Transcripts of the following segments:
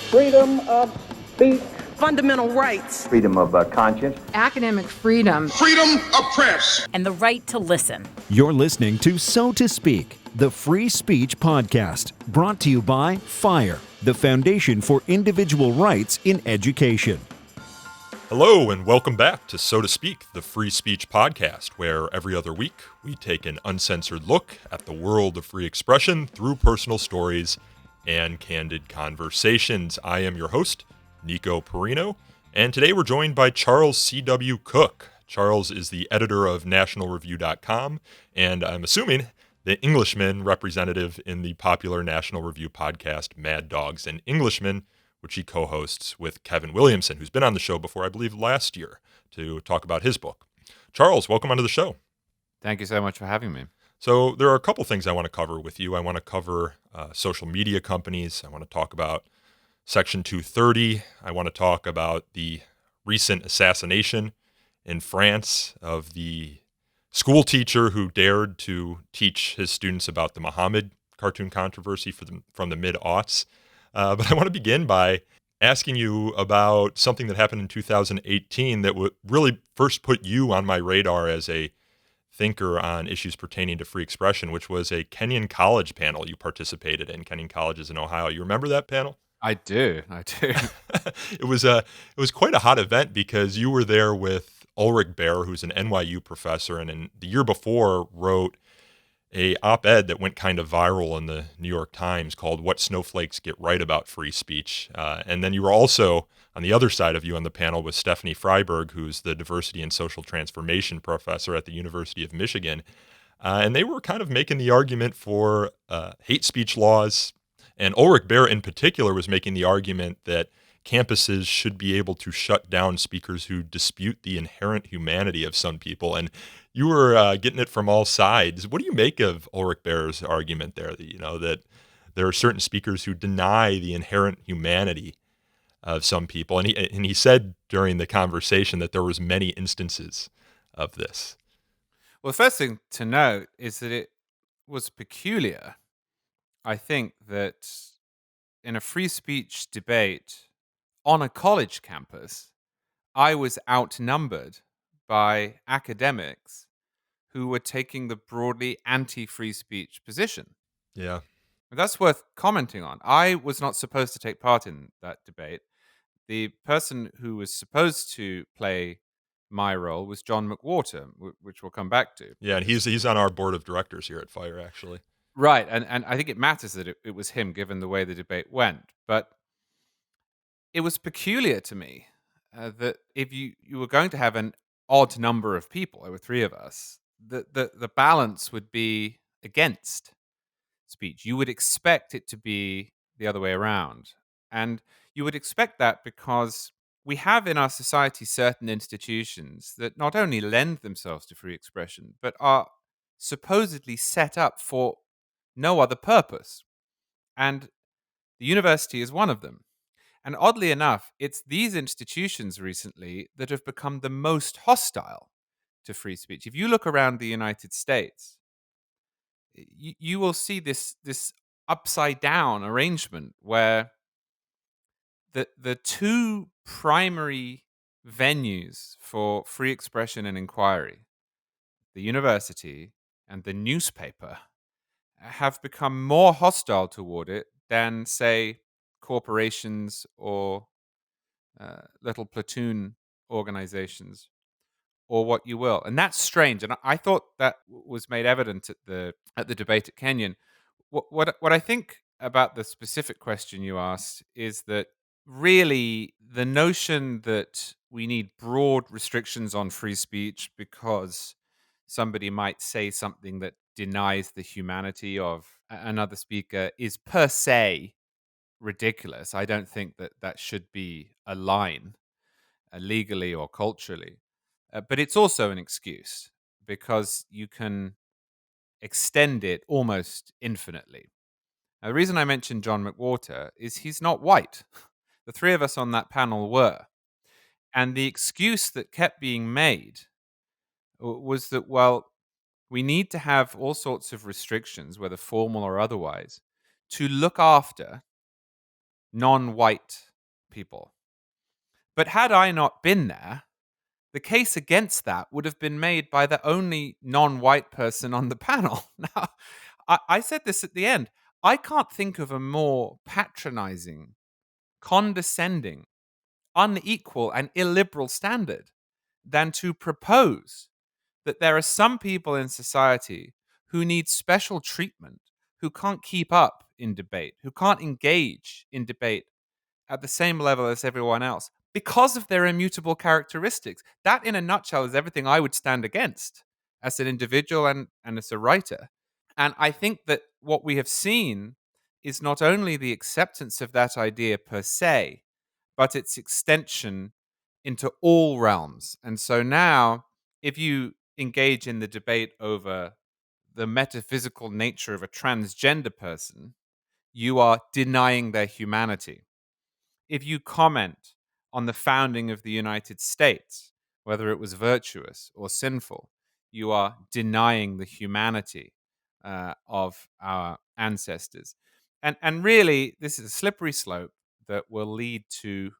freedom of speech, fundamental rights, freedom of conscience, academic freedom, freedom of press, and the right to listen. You're listening to So to Speak, the free speech podcast, brought to you by FIRE, the Foundation for Individual Rights in Education. Hello, and welcome back to So to Speak, the free speech podcast, where every other week we take an uncensored look at the world of free expression through personal stories and candid conversations. I am your host, Nico Perrino, and today we're joined by Charles C.W. Cooke. Charles is the editor of nationalreview.com, and I'm assuming the Englishman representative in the popular National Review podcast, Mad Dogs and Englishmen, which he co-hosts with Kevin Williamson, who's been on the show before, I believe, last year, to talk about his book. Charles, welcome onto the show. Thank you so much for having me. So there are a couple things I want to cover with you. I want to cover social media companies. I want to talk about Section 230. I want to talk about the recent assassination in France of the school teacher who dared to teach his students about the Muhammad cartoon controversy from the mid-aughts. But I want to begin by asking you about something that happened in 2018 that would really first put you on my radar as a thinker on issues pertaining to free expression, which was a Kenyon College panel you participated in. Kenyon College is in Ohio. You remember that panel? I do. It was quite a hot event because you were there with Ulrich Baer, who's an NYU professor, and in the year before wrote a op-ed that went kind of viral in the New York Times called "What Snowflakes Get Right About Free Speech." And then you were also, on the other side of you on the panel, with Stephanie Freiberg, who's the diversity and social transformation professor at the University of Michigan. And they were kind of making the argument for hate speech laws. And Ulrich Baer in particular was making the argument that campuses should be able to shut down speakers who dispute the inherent humanity of some people. And you were getting it from all sides. What do you make of Ulrich Baer's argument there, that there are certain speakers who deny the inherent humanity of some people? And he said during the conversation that there was many instances of this. Well, the first thing to note is that it was peculiar. I think that in a free speech debate on a college campus, I was outnumbered by academics who were taking the broadly anti-free speech position. Yeah. And that's worth commenting on. I was not supposed to take part in that debate. The person who was supposed to play my role was John McWhorter, which we'll come back to. Yeah, and he's on our board of directors here at FIRE, actually. Right, and I think it matters that it was him, given the way the debate went. But it was peculiar to me that if you were going to have an odd number of people, there were three of us, the balance would be against speech. You would expect it to be the other way around. And you would expect that because we have in our society certain institutions that not only lend themselves to free expression, but are supposedly set up for no other purpose. And the university is one of them. And oddly enough, it's these institutions recently that have become the most hostile to free speech. If you look around the United States, you will see this upside down arrangement where the two primary venues for free expression and inquiry, the university and the newspaper, have become more hostile toward it than, say, corporations or little platoon organizations, or what you will. And that's strange. And I thought that was made evident at the debate at Kenyon. What I think about the specific question you asked is that really the notion that we need broad restrictions on free speech because somebody might say something that denies the humanity of another speaker is per se ridiculous. I don't think that should be a line legally or culturally. But it's also an excuse because you can extend it almost infinitely. Now, the reason I mentioned John McWhorter is he's not white. The three of us on that panel were. And the excuse that kept being made was that, well, we need to have all sorts of restrictions, whether formal or otherwise, to look after non-white people. But had I not been there, the case against that would have been made by the only non-white person on the panel. Now, I said this at the end. I can't think of a more patronizing, condescending, unequal, and illiberal standard than to propose that there are some people in society who need special treatment, who can't keep up in debate, who can't engage in debate at the same level as everyone else because of their immutable characteristics. That, in a nutshell, is everything I would stand against as an individual and as a writer. And I think that what we have seen is not only the acceptance of that idea per se, but its extension into all realms. And so now, if you engage in the debate over the metaphysical nature of a transgender person, you are denying their humanity. If you comment on the founding of the United States, whether it was virtuous or sinful, you are denying the humanity of our ancestors. And really, this is a slippery slope that will lead to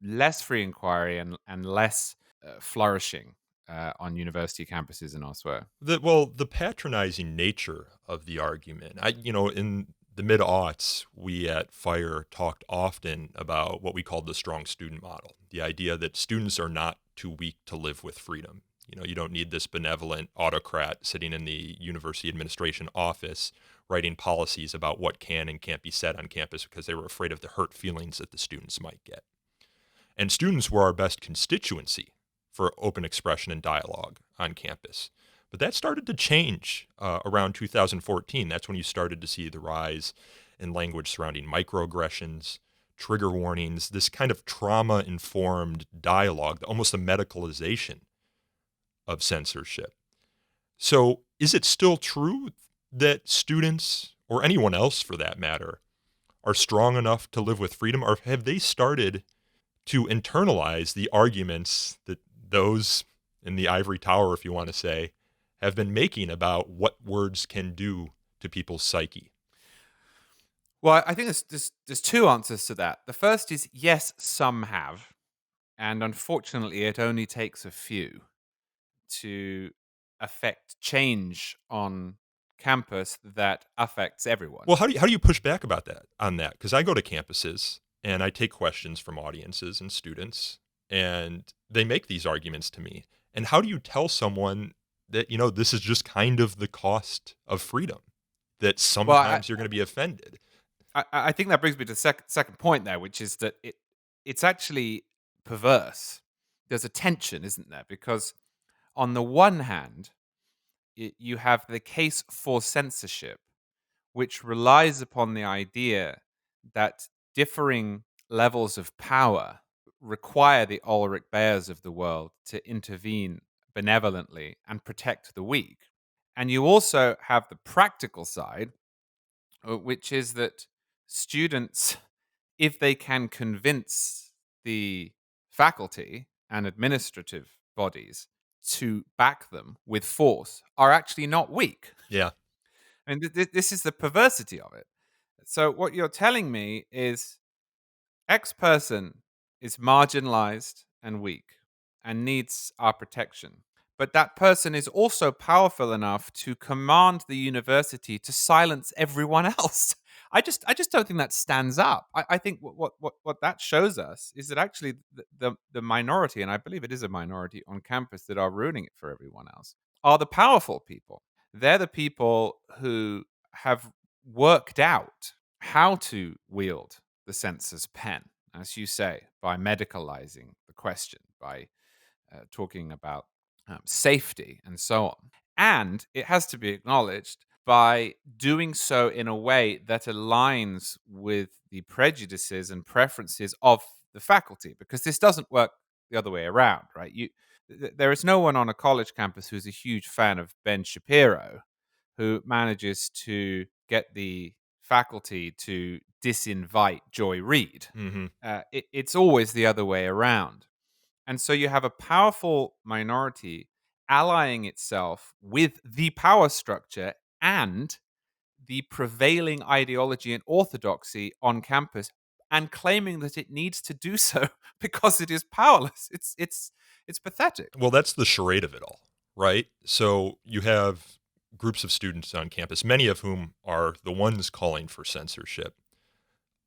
less free inquiry and less flourishing on university campuses and elsewhere. The patronizing nature of the argument. In the mid-aughts, we at FIRE talked often about what we called the strong student model, the idea that students are not too weak to live with freedom. You don't need this benevolent autocrat sitting in the university administration office writing policies about what can and can't be said on campus because they were afraid of the hurt feelings that the students might get. And students were our best constituency for open expression and dialogue on campus. But that started to change around 2014. That's when you started to see the rise in language surrounding microaggressions, trigger warnings, this kind of trauma-informed dialogue, almost a medicalization of censorship. So is it still true that students, or anyone else for that matter, are strong enough to live with freedom, or have they started to internalize the arguments that those in the ivory tower, if you want to say, have been making about what words can do to people's psyche? Well, I think there's two answers to that. The first is yes, some have, and unfortunately, it only takes a few to affect change on campus that affects everyone. Well, how do you push back about that on that? Because I go to campuses and I take questions from audiences and students, and they make these arguments to me. And how do you tell someone that this is just kind of the cost of freedom? That sometimes you're going to be offended. I think that brings me to the second point there, which is that it's actually perverse. There's a tension, isn't there? Because on the one hand, you have the case for censorship, which relies upon the idea that differing levels of power require the Ulrich Baers of the world to intervene benevolently and protect the weak. And you also have the practical side, which is that students, if they can convince the faculty and administrative bodies to back them with force, are actually not weak. Yeah. I mean, this is the perversity of it. So what you're telling me is X person is marginalized and weak and needs our protection. But that person is also powerful enough to command the university to silence everyone else. I just don't think that stands up. I think what that shows us is that actually the minority, and I believe it is a minority on campus that are ruining it for everyone else, are the powerful people. They're the people who have worked out how to wield the censor's pen, as you say, by medicalizing the question, by talking about safety and so on. And it has to be acknowledged by doing so in a way that aligns with the prejudices and preferences of the faculty, because this doesn't work the other way around, right? There is no one on a college campus who's a huge fan of Ben Shapiro who manages to get the faculty to disinvite Joy Reid. Mm-hmm. It's always the other way around. And so you have a powerful minority allying itself with the power structure and the prevailing ideology and orthodoxy on campus and claiming that it needs to do so because it is powerless. It's pathetic. Well, that's the charade of it all, right? So you have groups of students on campus, many of whom are the ones calling for censorship,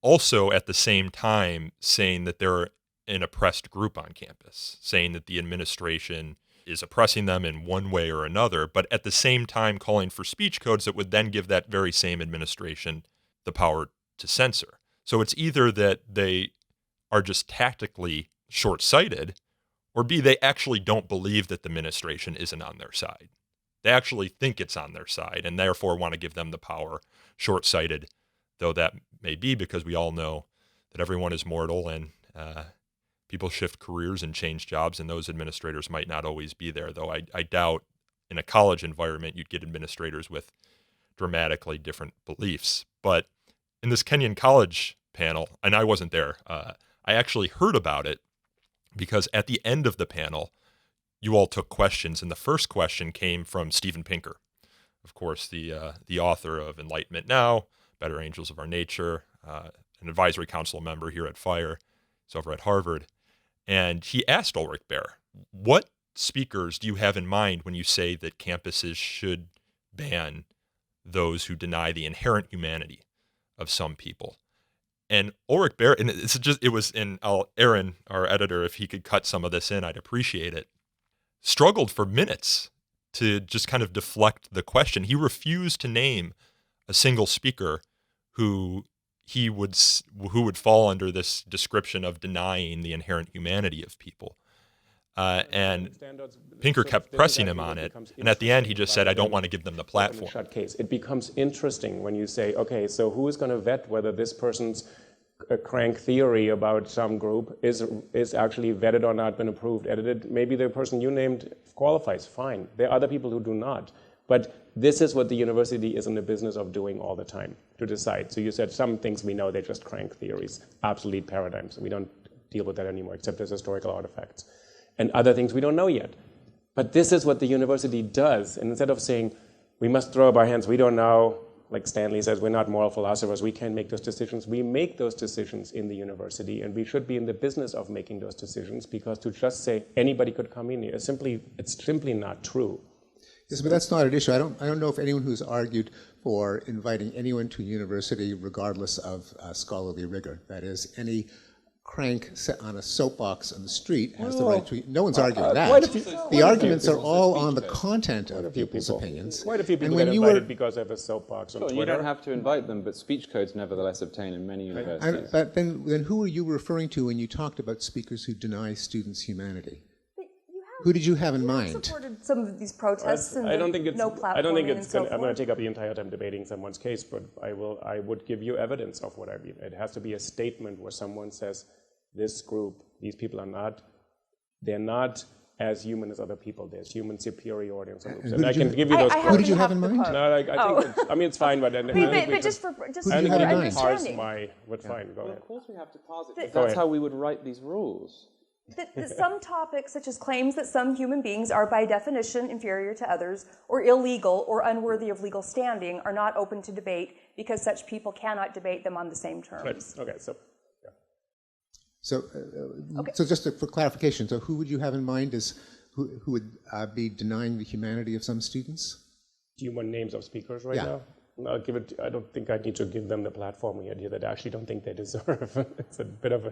also at the same time saying that they're an oppressed group on campus, saying that the administration is oppressing them in one way or another, but at the same time calling for speech codes that would then give that very same administration the power to censor. So it's either that they are just tactically short-sighted, or B, they actually don't believe that the administration isn't on their side. They actually think it's on their side and therefore want to give them the power, short-sighted though that may be, because we all know that everyone is mortal and people shift careers and change jobs, and those administrators might not always be there, though I doubt in a college environment you'd get administrators with dramatically different beliefs. But in this Kenyon College panel, and I wasn't there, I actually heard about it because at the end of the panel, you all took questions, and the first question came from Steven Pinker, of course, the author of Enlightenment Now, Better Angels of Our Nature, an advisory council member here at FIRE. He's over at Harvard. And he asked Ulrich Baer, what speakers do you have in mind when you say that campuses should ban those who deny the inherent humanity of some people? And Ulrich Baer, and Aaron, our editor, if he could cut some of this in, I'd appreciate it, struggled for minutes to just kind of deflect the question. He refused to name a single speaker who would fall under this description of denying the inherent humanity of people. And Pinker kept pressing him on it. And at the end, he just said, I don't want to give them the platform. It becomes interesting when you say, okay, so who is going to vet whether this person's crank theory about some group is actually vetted or not, been approved, edited? Maybe the person you named qualifies, fine. There are other people who do not. But this is what the university is in the business of doing all the time, to decide. So you said some things we know, they're just crank theories, obsolete paradigms. We don't deal with that anymore, except as historical artifacts. And other things we don't know yet. But this is what the university does. And instead of saying, we must throw up our hands, we don't know, like Stanley says, we're not moral philosophers, we can't make those decisions. We make those decisions in the university, and we should be in the business of making those decisions, because to just say anybody could come in here, it's simply not true. Yes, but that's not an issue. I don't know if anyone who's argued for inviting anyone to a university regardless of scholarly rigor. That is, any crank set on a soapbox on the street has the right to. No one's arguing that. The arguments are all on the content of people's opinions. Quite a few people get invited because they have a soapbox on Twitter. You don't have to invite them, but speech codes nevertheless obtain in many universities. But then who are you referring to when you talked about speakers who deny students' humanity? Who did you have in mind? Supported some of these protests and I don't think it's. I don't think it's. I'm going to take up the entire time debating someone's case, but I would give you evidence of what I mean. It has to be a statement where someone says, "This group, these people are not. They're not as human as other people. There's human superiority in some groups." And I can give you those. Who did you have in mind? No, I think. It's fine, but just for I think understanding. Fine. Go ahead. Of course, we have to parse it. Because that's how we would write these rules. That some topics, such as claims that some human beings are by definition inferior to others, or illegal or unworthy of legal standing, are not open to debate because such people cannot debate them on the same terms. Right. Okay, so. Yeah. So just for clarification, so who would you have in mind as who would be denying the humanity of some students? Do you want names of speakers right now? I'll give it. I don't think I need to give them the platform we had here that I actually don't think they deserve. It's a bit of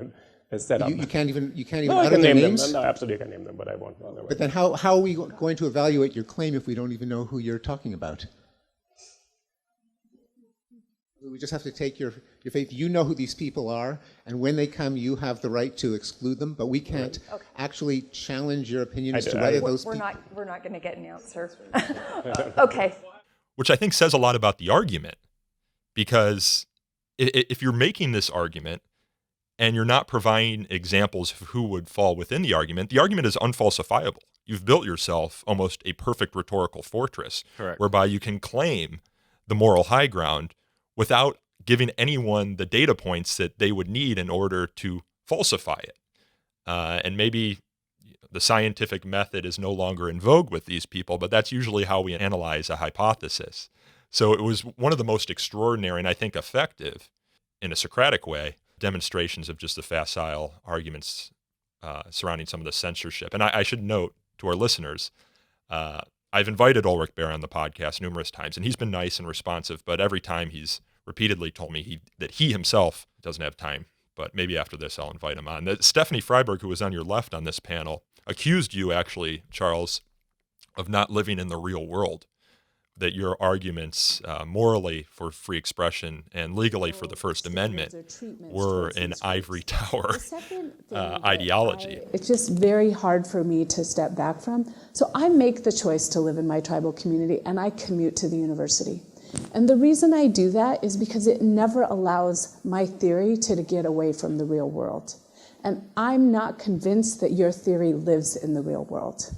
a setup. You can't even no, utter their names? No, absolutely I can name them, but I won't. But then how are we going to evaluate your claim if we don't even know who you're talking about? We just have to take your faith. You know who these people are, and when they come, you have the right to exclude them, but we can't actually challenge your opinion as to whether those people... We're not going to get an answer. Okay. Which I think says a lot about the argument, because if you're making this argument and you're not providing examples of who would fall within the argument is unfalsifiable. You've built yourself almost a perfect rhetorical fortress, whereby you can claim the moral high ground without giving anyone the data points that they would need in order to falsify it. And maybe the scientific method is no longer in vogue with these people, but that's usually how we analyze a hypothesis. So it was one of the most extraordinary and I think effective, in a Socratic way, demonstrations of just the facile arguments surrounding some of the censorship. And I should note to our listeners, I've invited Ulrich Baer on the podcast numerous times, and he's been nice and responsive, but every time he's repeatedly told me that he himself doesn't have time. But maybe after this, I'll invite him on. Stephanie Freiberg, who was on your left on this panel, accused you actually, Charles, of not living in the real world, that your arguments morally for free expression and legally for the First Amendment were an ivory tower ideology. It's just very hard for me to step back from. So I make the choice to live in my tribal community, and I commute to the university. And the reason I do that is because it never allows my theory to get away from the real world. And I'm not convinced that your theory lives in the real world.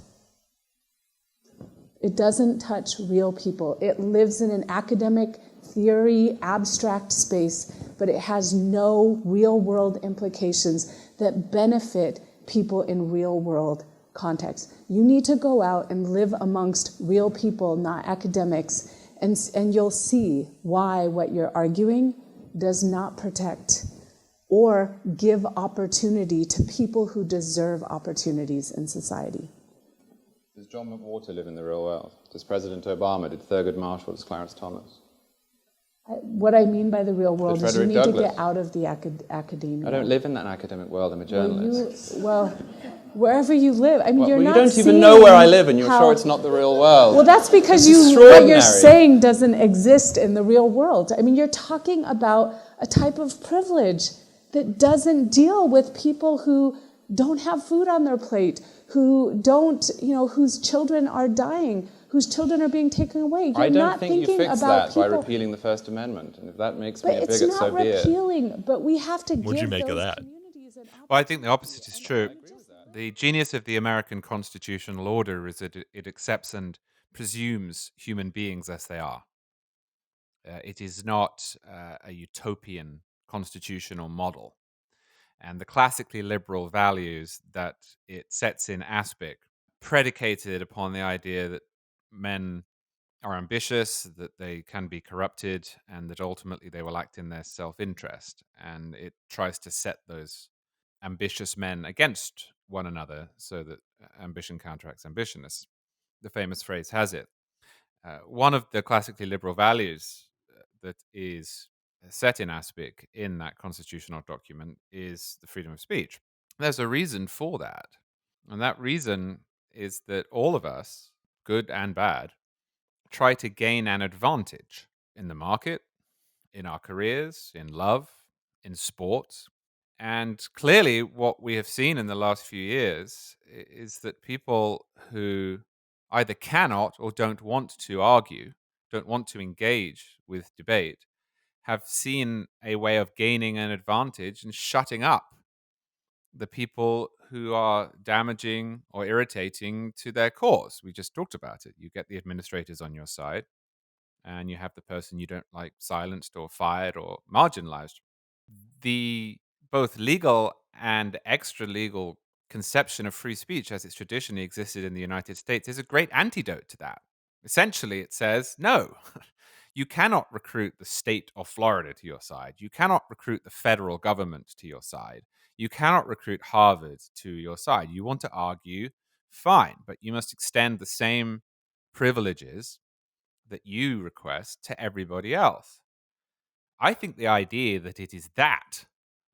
It doesn't touch real people. It lives in an academic theory, abstract space, but it has no real world implications that benefit people in real world context. You need to go out and live amongst real people, not academics, and you'll see why what you're arguing does not protect or give opportunity to people who deserve opportunities in society. Does John McWhorter live in the real world? Does President Obama? Did Thurgood Marshall? Does Clarence Thomas? What I mean by the real world is you need Douglass. to get out of the academia. I don't live in that academic world. I'm a journalist. Well, wherever you live. I mean, you're you not don't even seeing know where I live, and you're how- sure it's not the real world. Well, that's because It's what you're extraordinary. saying doesn't exist in the real world. I mean, you're talking about a type of privilege that doesn't deal with people who don't have food on their plate, who don't, whose children are dying, whose children are being taken away. You're I don't not think you thinking fix about that by people. repealing the First Amendment. And if that makes me But a it's bigot, so not be it. repealing, but we have to What'd you give make of those that? communities an Well, I think the opposite is true. The genius of the American constitutional order is that it accepts and presumes human beings as they are. It is not a utopian constitutional model. And the classically liberal values that it sets in aspic, predicated upon the idea that men are ambitious, that they can be corrupted, and that ultimately they will act in their self-interest. And it tries to set those ambitious men against one another so that ambition counteracts ambition, as the famous phrase has it. One of the classically liberal values that is set in aspic in that constitutional document is the freedom of speech. There's a reason for that. And that reason is that all of us, good and bad, try to gain an advantage in the market, in our careers, in love, in sports. And clearly, what we have seen in the last few years is that people who either cannot or don't want to argue, don't want to engage with debate, have seen a way of gaining an advantage and shutting up the people who are damaging or irritating to their cause. We just talked about it. You get the administrators on your side, and you have the person you don't like silenced or fired or marginalized. The both legal and extra legal conception of free speech as it's traditionally existed in the United States is a great antidote to that. Essentially, it says, no, you cannot recruit the state of Florida to your side. You cannot recruit the federal government to your side. You cannot recruit Harvard to your side. You want to argue, fine, but you must extend the same privileges that you request to everybody else. I think the idea that it is that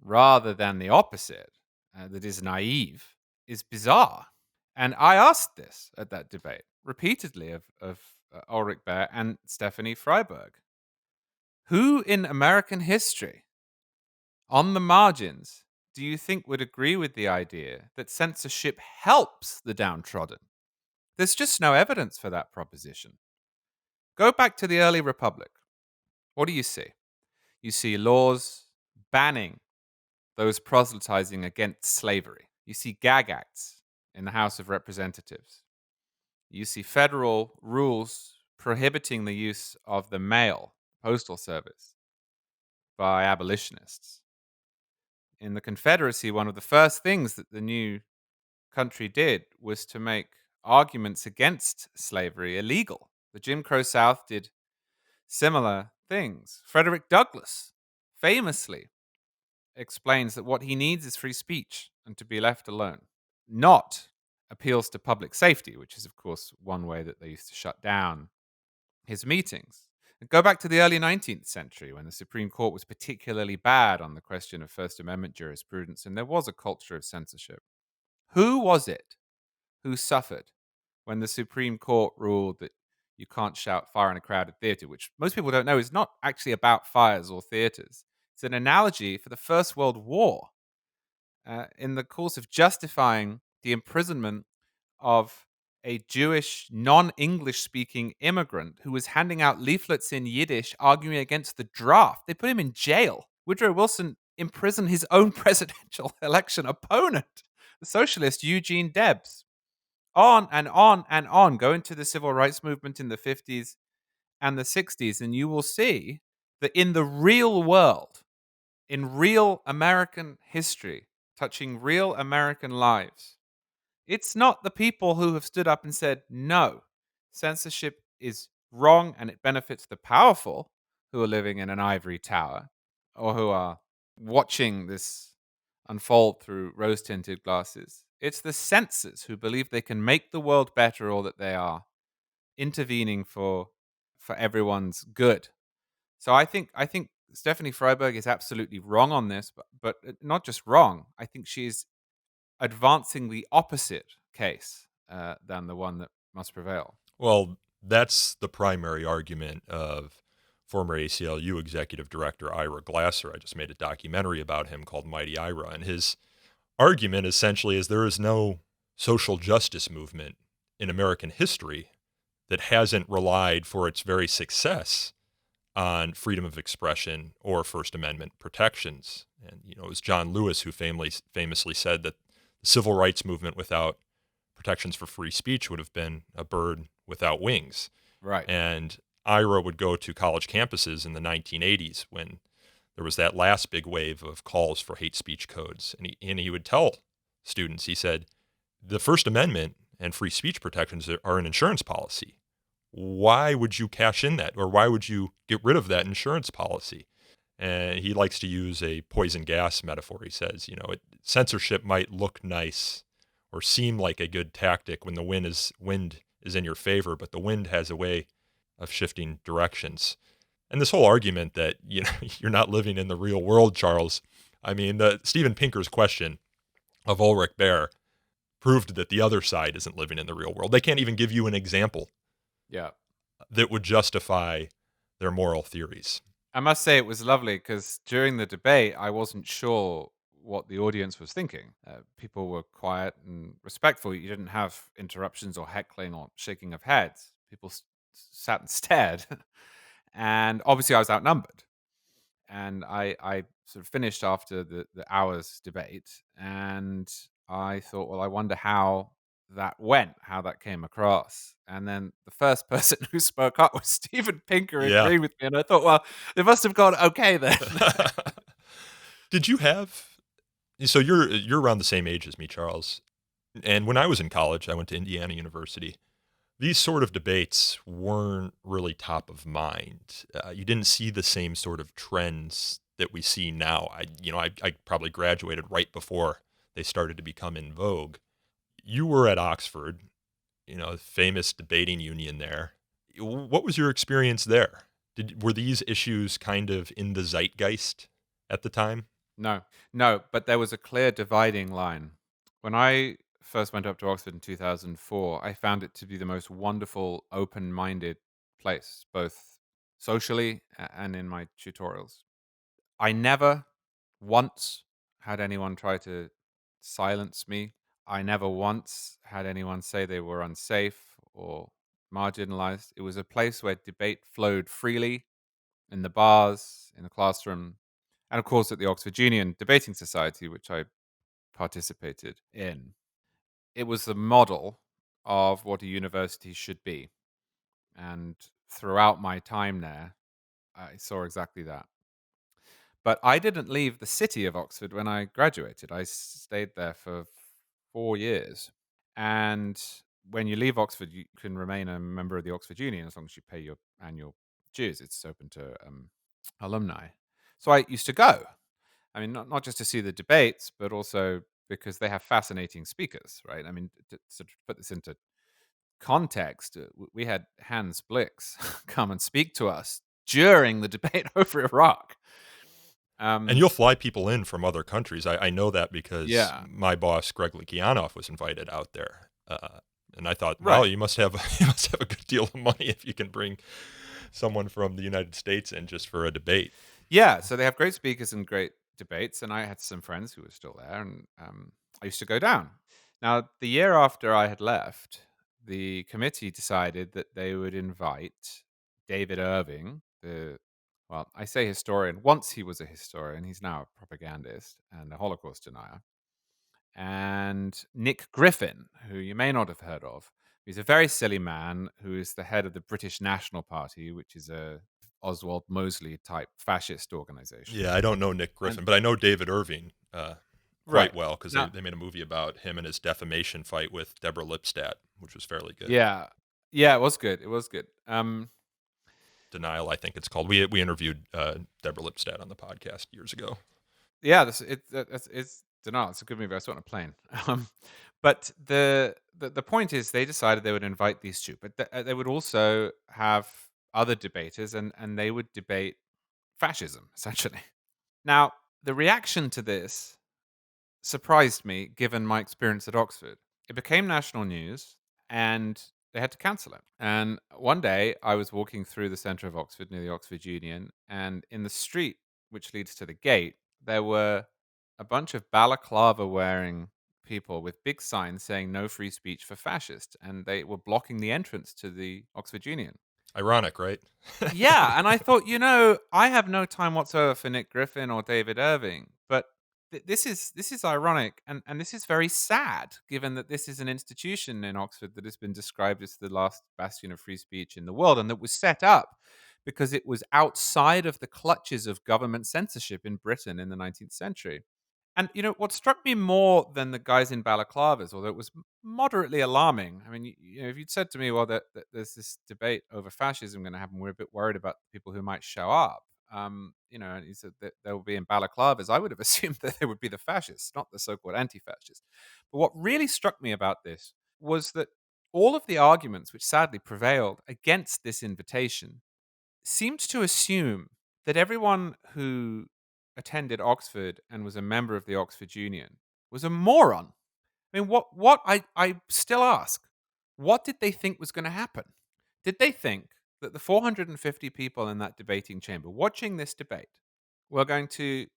rather than the opposite that is naive is bizarre. And I asked this at that debate repeatedly of Ulrich Baer and Stephanie Freiberg. Who in American history, on the margins, do you think would agree with the idea that censorship helps the downtrodden? There's just no evidence for that proposition. Go back to the early republic. What do you see? You see laws banning those proselytizing against slavery. You see gag acts in the House of Representatives. You see federal rules prohibiting the use of the mail, postal service, by abolitionists. In the Confederacy, one of the first things that the new country did was to make arguments against slavery illegal. The Jim Crow South did similar things. Frederick Douglass famously explains that what he needs is free speech and to be left alone, not appeals to public safety, which is, of course, one way that they used to shut down his meetings. Go back to the early 19th century when the Supreme Court was particularly bad on the question of First Amendment jurisprudence, and there was a culture of censorship. Who was it who suffered when the Supreme Court ruled that you can't shout fire in a crowded theater, which most people don't know is not actually about fires or theaters. It's an analogy for the First World War. In the course of justifying the imprisonment of a Jewish, non-English speaking immigrant who was handing out leaflets in Yiddish arguing against the draft. They put him in jail. Woodrow Wilson imprisoned his own presidential election opponent, the socialist Eugene Debs. On and on and on. Go into the civil rights movement in the 50s and the 60s, and you will see that in the real world, in real American history, touching real American lives, it's not the people who have stood up and said, no, censorship is wrong and it benefits the powerful who are living in an ivory tower or who are watching this unfold through rose tinted glasses. It's the censors who believe they can make the world better or that they are intervening for everyone's good. So I think Stephanie Freiberg is absolutely wrong on this, but not just wrong. I think she's advancing the opposite case than the one that must prevail. Well, that's the primary argument of former ACLU executive director Ira Glasser. I just made a documentary about him called Mighty Ira, and his argument essentially is there is no social justice movement in American history that hasn't relied for its very success on freedom of expression or First Amendment protections. And, you know, it was John Lewis who famously said that the civil rights movement without protections for free speech would have been a bird without wings. Right. And Ira would go to college campuses in the 1980s when there was that last big wave of calls for hate speech codes. And he would tell students, he said, the First Amendment and free speech protections are an insurance policy. Why would you cash in that? Or why would you get rid of that insurance policy? And he likes to use a poison gas metaphor. He says, you know, censorship might look nice or seem like a good tactic when the wind is in your favor, but the wind has a way of shifting directions. And this whole argument that, you know, you're not living in the real world, Charles. I mean, Steven Pinker's question of Ulrich Baer proved that the other side isn't living in the real world. They can't even give you an example that would justify their moral theories. I must say it was lovely because during the debate, I wasn't sure what the audience was thinking. People were quiet and respectful. You didn't have interruptions or heckling or shaking of heads. People sat and stared. And obviously I was outnumbered. And I sort of finished after the hour's debate. And I thought, well, I wonder how that went, how that came across. And then the first person who spoke up was Steven Pinker agreeing with me. And I thought, well, it must have gone okay then. Did you have, so you're around the same age as me, Charles. And when I was in college, I went to Indiana University. These sort of debates weren't really top of mind. You didn't see the same sort of trends that we see now. I probably graduated right before they started to become in vogue. You were at Oxford, you know, famous debating union there. What was your experience there? Were these issues kind of in the zeitgeist at the time? No, but there was a clear dividing line. When I first went up to Oxford in 2004, I found it to be the most wonderful, open-minded place, both socially and in my tutorials. I never once had anyone try to silence me. I never once had anyone say they were unsafe or marginalized. It was a place where debate flowed freely in the bars, in the classroom, and of course at the Oxford Union Debating Society, which I participated in. It was the model of what a university should be. And throughout my time there, I saw exactly that. But I didn't leave the city of Oxford when I graduated. I stayed there for 4 years. And when you leave Oxford, you can remain a member of the Oxford Union as long as you pay your annual dues. It's open to alumni. So I used to go. I mean, not just to see the debates, but also because they have fascinating speakers, right? I mean, to put this into context, we had Hans Blix come and speak to us during the debate over Iraq. And you'll fly people in from other countries. I know that because Yeah. my boss, Greg Lukianoff, was invited out there. And I thought, Right. well, you must have a good deal of money if you can bring someone from the United States in just for a debate. Yeah, so they have great speakers and great debates, and I had some friends who were still there, and I used to go down. Now, the year after I had left, the committee decided that they would invite David Irving, well, I say historian. Once he was a historian, he's now a propagandist and a Holocaust denier. And Nick Griffin, who you may not have heard of. He's a very silly man who is the head of the British National Party, which is a Oswald Mosley type fascist organization. Yeah, I don't know Nick Griffin, but I know David Irving quite well because they made a movie about him and his defamation fight with Deborah Lipstadt, which was fairly good. Yeah, it was good. It was good. Denial, I think it's called. We interviewed Deborah Lipstadt on the podcast years ago. Yeah, it's Denial. It's a good movie. I saw it on a plane. But the point is, they decided they would invite these two, but they would also have other debaters, and they would debate fascism, essentially. Now, the reaction to this surprised me, given my experience at Oxford. It became national news, and they had to cancel it. And one day, I was walking through the centre of Oxford, near the Oxford Union, and in the street which leads to the gate, there were a bunch of balaclava-wearing people with big signs saying "No free speech for fascists," and they were blocking the entrance to the Oxford Union. Ironic, right? Yeah, and I thought, I have no time whatsoever for Nick Griffin or David Irving, but this is ironic, and this is very sad, given that this is an institution in Oxford that has been described as the last bastion of free speech in the world, and that was set up because it was outside of the clutches of government censorship in Britain in the 19th century. And what struck me more than the guys in balaclavas, although it was moderately alarming. I mean, if you'd said to me, "Well, that there's this debate over fascism going to happen, we're a bit worried about people who might show up," and he said that they will be in balaclavas, I would have assumed that they would be the fascists, not the so-called anti-fascists. But what really struck me about this was that all of the arguments which sadly prevailed against this invitation seemed to assume that everyone who attended Oxford and was a member of the Oxford Union was a moron. I mean, what I still ask, what did they think was going to happen? Did they think that the 450 people in that debating chamber watching this debate were going to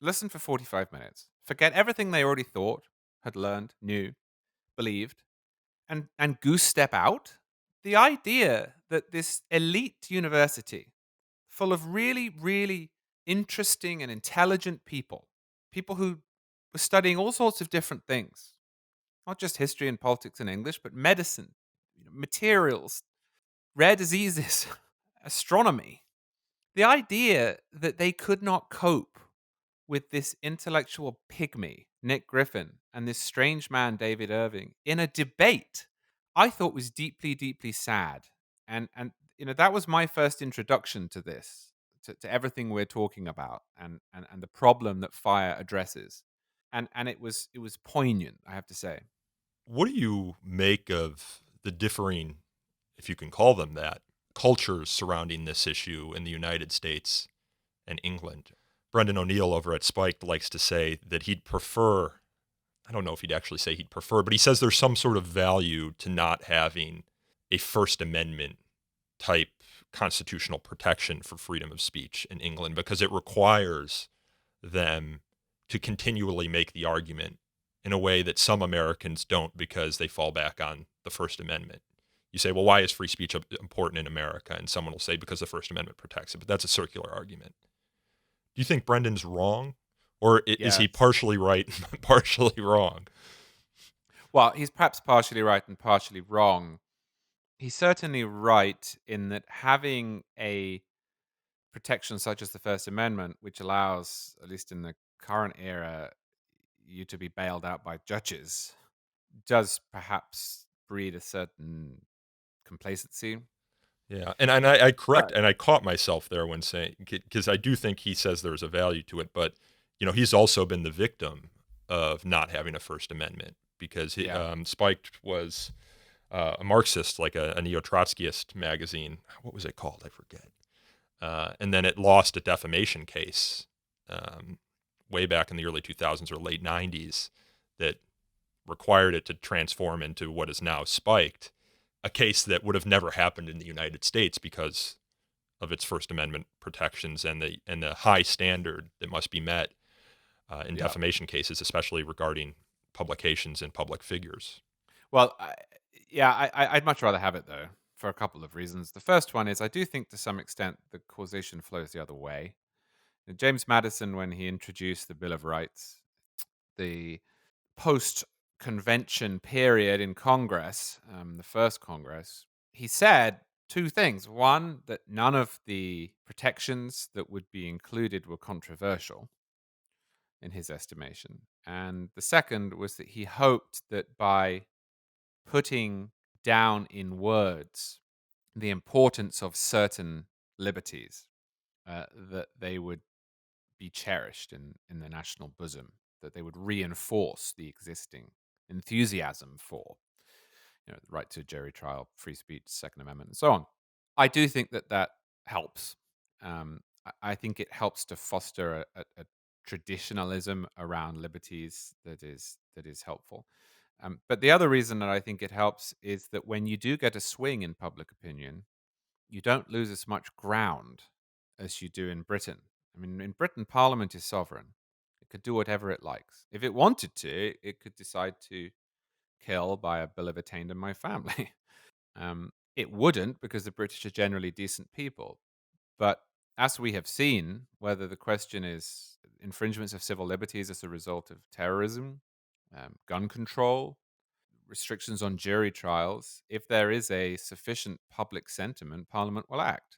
listen for 45 minutes, forget everything they already thought, had learned, knew, believed, and goose step out? The idea that this elite university full of really, really interesting and intelligent people who were studying all sorts of different things, not just history and politics and English, but medicine, materials, rare diseases, astronomy. The idea that they could not cope with this intellectual pygmy, Nick Griffin, and this strange man, David Irving, in a debate, I thought was deeply, deeply sad. And that was my first introduction to this, to everything we're talking about, and the problem that FIRE addresses. And it was poignant, I have to say. What do you make of the differing, if you can call them that, cultures surrounding this issue in the United States and England? Brendan O'Neill over at Spiked likes to say that he'd prefer, I don't know if he'd actually say he'd prefer, but he says there's some sort of value to not having a First Amendment type constitutional protection for freedom of speech in England because it requires them to continually make the argument in a way that some Americans don't because they fall back on the First Amendment. You say, well, why is free speech important in America? And someone will say, because the First Amendment protects it. But that's a circular argument. Do you think Brendan's wrong? Or is he partially right and partially wrong? Well, he's perhaps partially right and partially wrong. He's certainly right in that having a protection such as the First Amendment, which allows, at least in the current era, you to be bailed out by judges, does perhaps breed a certain complacency. Yeah, and I caught myself there when saying, because I do think he says there's a value to it, but he's also been the victim of not having a First Amendment because Spiked was a Marxist, like a neo-Trotskyist magazine. What was it called? I forget. And then it lost a defamation case way back in the early 2000s or late 90s that required it to transform into what is now Spiked, a case that would have never happened in the United States because of its First Amendment protections and the high standard that must be met in defamation cases, especially regarding publications and public figures. Well, I'd much rather have it, though, for a couple of reasons. The first one is I do think to some extent the causation flows the other way. James Madison, when he introduced the Bill of Rights, the post-convention period in Congress, the first Congress, he said two things. One, that none of the protections that would be included were controversial in his estimation. And the second was that he hoped that by putting down in words the importance of certain liberties, that they would be cherished in the national bosom, that they would reinforce the existing enthusiasm for the right to jury trial, free speech, Second Amendment, and so on. I do think that helps. I think it helps to foster a traditionalism around liberties that is helpful. But the other reason that I think it helps is that when you do get a swing in public opinion, you don't lose as much ground as you do in Britain. I mean, in Britain, Parliament is sovereign. It could do whatever it likes. If it wanted to, it could decide to kill by a bill of attainder my family. It wouldn't, because the British are generally decent people. But as we have seen, whether the question is infringements of civil liberties as a result of terrorism, gun control, restrictions on jury trials, if there is a sufficient public sentiment, Parliament will act.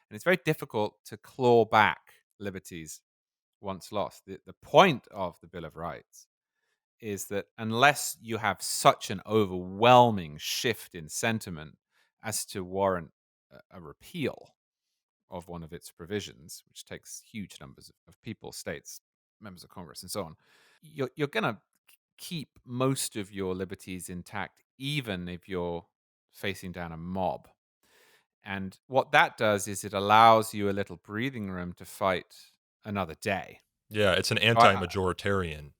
And it's very difficult to claw back liberties once lost. The point of the Bill of Rights is that unless you have such an overwhelming shift in sentiment as to warrant a repeal of one of its provisions, which takes huge numbers of people, states, members of Congress, and so on, you're going to keep most of your liberties intact, even if you're facing down a mob. And what that does is it allows you a little breathing room to fight another day. Yeah, it's an anti-majoritarian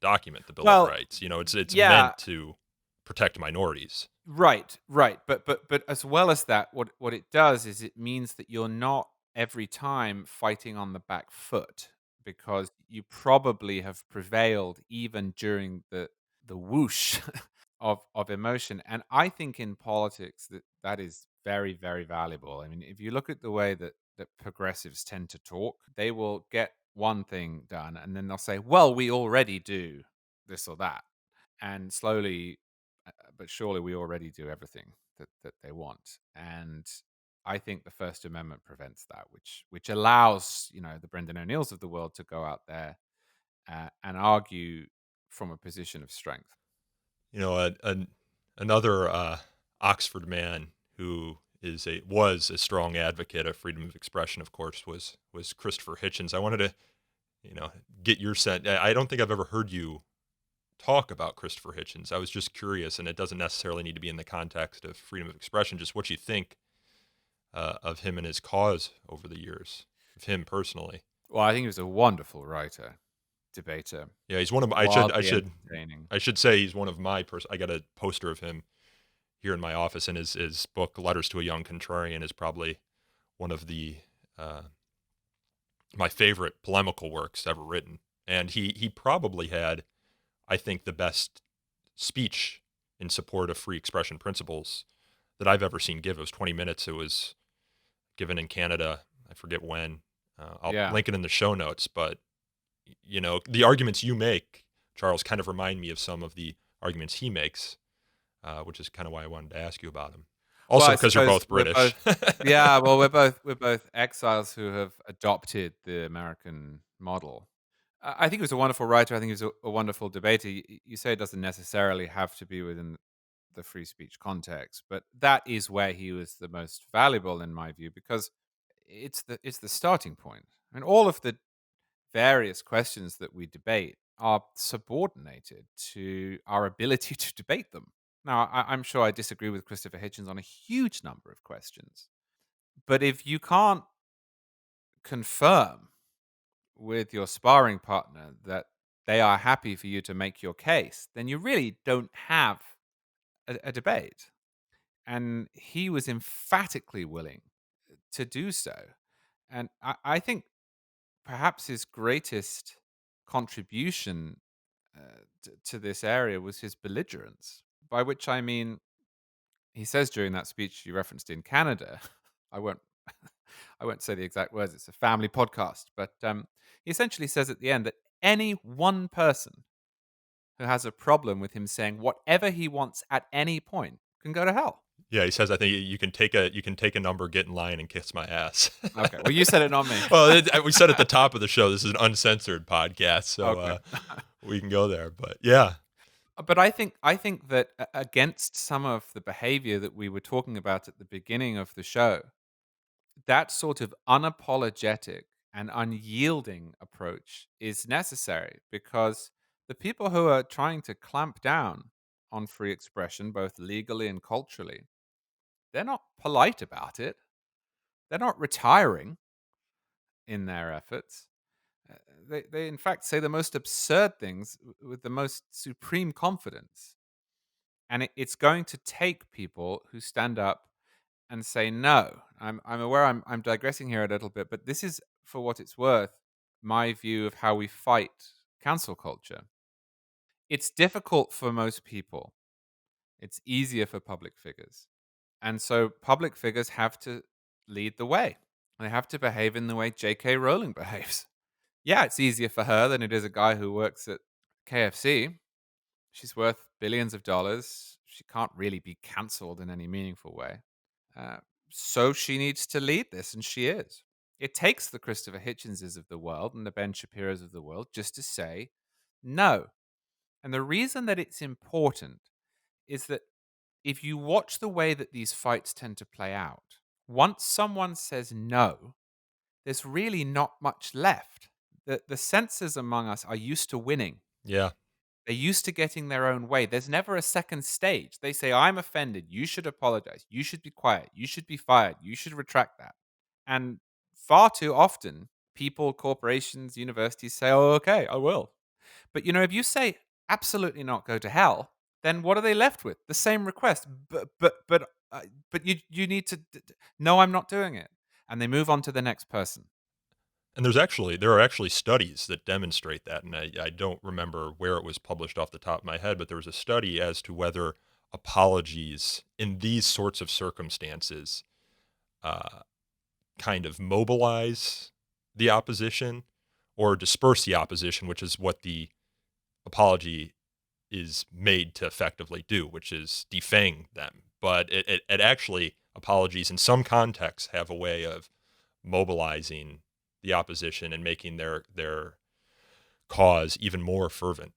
document, the Bill of Rights. It's meant to protect minorities. Right. But as well as that, what it does is it means that you're not every time fighting on the back foot, because you probably have prevailed even during the whoosh of emotion. And I think in politics that is very, very valuable. I mean, if you look at the way that progressives tend to talk, they will get one thing done and then they'll say, well, we already do this or that. And slowly but surely we already do everything that they want. And I think the First Amendment prevents that, which allows the Brendan O'Neills of the world to go out there and argue from a position of strength. Another Oxford man who was a strong advocate of freedom of expression, of course, was Christopher Hitchens. I wanted to get your sense. I don't think I've ever heard you talk about Christopher Hitchens. I was just curious, and it doesn't necessarily need to be in the context of freedom of expression, just what you think of him and his cause over the years, of him personally. Well, I think he was a wonderful writer, debater. Yeah, he's one of I should say he's one of my I got a poster of him here in my office, and his book Letters to a Young Contrarian is probably one of the my favorite polemical works ever written. And he probably had, I think, the best speech in support of free expression principles that I've ever seen give. It was 20 minutes. It was given in Canada. I forget when. I'll link it in the show notes. But, the arguments you make, Charles, kind of remind me of some of the arguments he makes, which is kind of why I wanted to ask you about him. Also, because you're both British. We're both exiles who have adopted the American model. I think he was a wonderful writer. I think he was a wonderful debater. You say it doesn't necessarily have to be within the free speech context, but that is where he was the most valuable in my view, because it's the starting point. I mean, all of the various questions that we debate are subordinated to our ability to debate them. Now, I'm sure I disagree with Christopher Hitchens on a huge number of questions, but if you can't confirm with your sparring partner that they are happy for you to make your case, then you really don't have a debate. And he was emphatically willing to do so. And I think perhaps his greatest contribution to this area was his belligerence, by which I mean, he says during that speech you referenced in Canada, I won't, I won't say the exact words. It's a family podcast, but he essentially says at the end that any one person who has a problem with him saying whatever he wants at any point can go to hell. Yeah, he says, I think you can take a number, get in line, and kiss my ass. Okay, well, you said it, not me. Well, we said at the top of the show, this is an uncensored podcast, so Okay. we can go there. But yeah, But I think that against some of the behavior that we were talking about at the beginning of the show, that sort of unapologetic and unyielding approach is necessary, because the people who are trying to clamp down on free expression, both legally and culturally, they're not polite about it. They're not retiring in their efforts. They in fact say the most absurd things with the most supreme confidence. And it's going to take people who stand up and say no. I'm aware I'm digressing here a little bit, but this is, for what it's worth, my view of how we fight cancel culture. It's difficult for most people. It's easier for public figures. And so public figures have to lead the way. They have to behave in the way J.K. Rowling behaves. Yeah, it's easier for her than it is a guy who works at KFC. She's worth billions of dollars. She can't really be cancelled in any meaningful way. So she needs to lead this, and she is. It takes the Christopher Hitchenses of the world and the Ben Shapiros of the world just to say no. And the reason that it's important is that if you watch the way that these fights tend to play out, once someone says no, there's really not much left. The censors among us are used to winning. yeah. They're used to getting their own way. There's never a second stage. They say, I'm offended. You should apologize. You should be quiet. You should be fired. You should retract that. And far too often, people, corporations, universities say, oh, okay, I will. But, if you say, absolutely not, go to hell, then what are they left with? The same request. But you need to, no, I'm not doing it. And they move on to the next person. And there are actually studies that demonstrate that, and I don't remember where it was published off the top of my head, but there was a study as to whether apologies in these sorts of circumstances kind of mobilize the opposition or disperse the opposition, which is what the apology is made to effectively do, which is defang them. But it actually, apologies in some contexts have a way of mobilizing the opposition and making their cause even more fervent.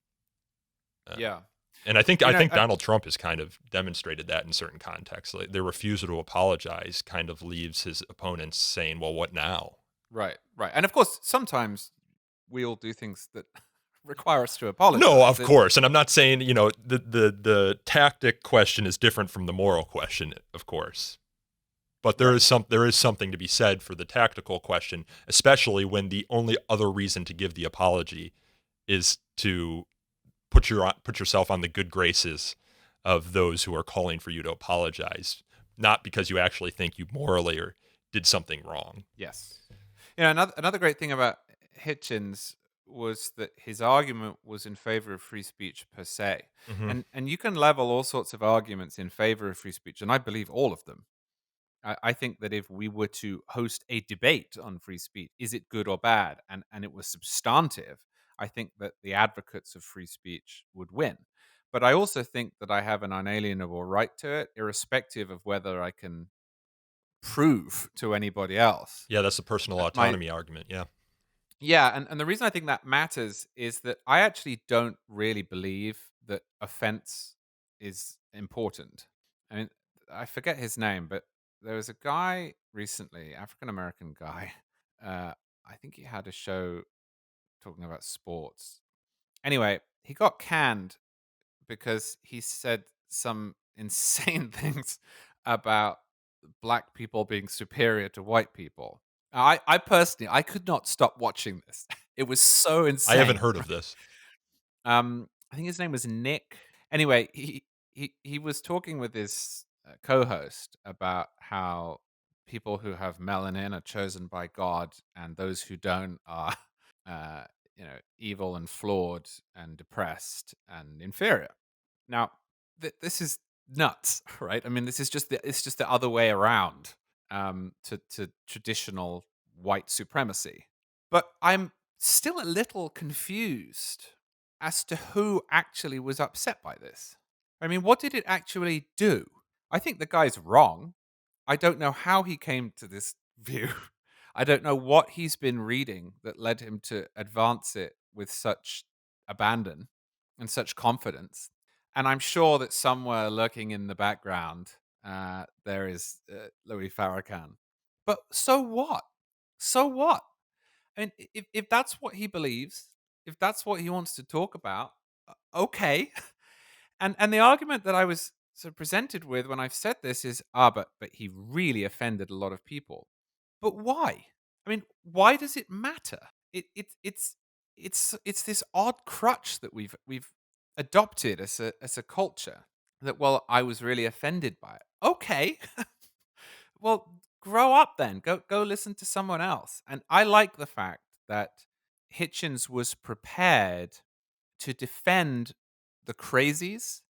Yeah. And I think Donald Trump has kind of demonstrated that in certain contexts. Like, their refusal to apologize kind of leaves his opponents saying, well, what now? Right. And of course, sometimes we all do things that require us to apologize. No, of course. And I'm not saying, the tactic question is different from the moral question, of course. But there is something to be said for the tactical question, especially when the only other reason to give the apology is to put yourself on the good graces of those who are calling for you to apologize, not because you actually think you morally or did something wrong. Yes. Another great thing about Hitchens was that his argument was in favor of free speech per se. Mm-hmm. And you can level all sorts of arguments in favor of free speech, and I believe all of them. I think that if we were to host a debate on free speech, is it good or bad, and it was substantive, I think that the advocates of free speech would win. But I also think that I have an unalienable right to it, irrespective of whether I can prove to anybody else. Yeah, that's the personal autonomy argument, yeah. Yeah, and the reason I think that matters is that I actually don't really believe that offense is important. I mean, I forget his name, but there was a guy recently, African American guy. I think he had a show talking about sports. Anyway, he got canned because he said some insane things about black people being superior to white people. I personally, I could not stop watching this. It was so insane. I haven't heard of this. I think his name was Nick. Anyway, he was talking with his co-host about how people who have melanin are chosen by God, and those who don't are, evil and flawed and depressed and inferior. Now, this is nuts, right? I mean, this is it's just the other way around to traditional white supremacy. But I'm still a little confused as to who actually was upset by this. I mean, what did it actually do? I think the guy's wrong. I don't know how he came to this view. I don't know what he's been reading that led him to advance it with such abandon and such confidence. And I'm sure that somewhere lurking in the background, there is Louis Farrakhan. But so what? So what? I mean, if that's what he believes, if that's what he wants to talk about, okay. And the argument that I was sort of presented with when I've said this is, but he really offended a lot of people. But why? I mean, why does it matter? It's this odd crutch that we've adopted as a culture that, well, I was really offended by it. Okay. Well, grow up then. Go listen to someone else. And I like the fact that Hitchens was prepared to defend the crazies,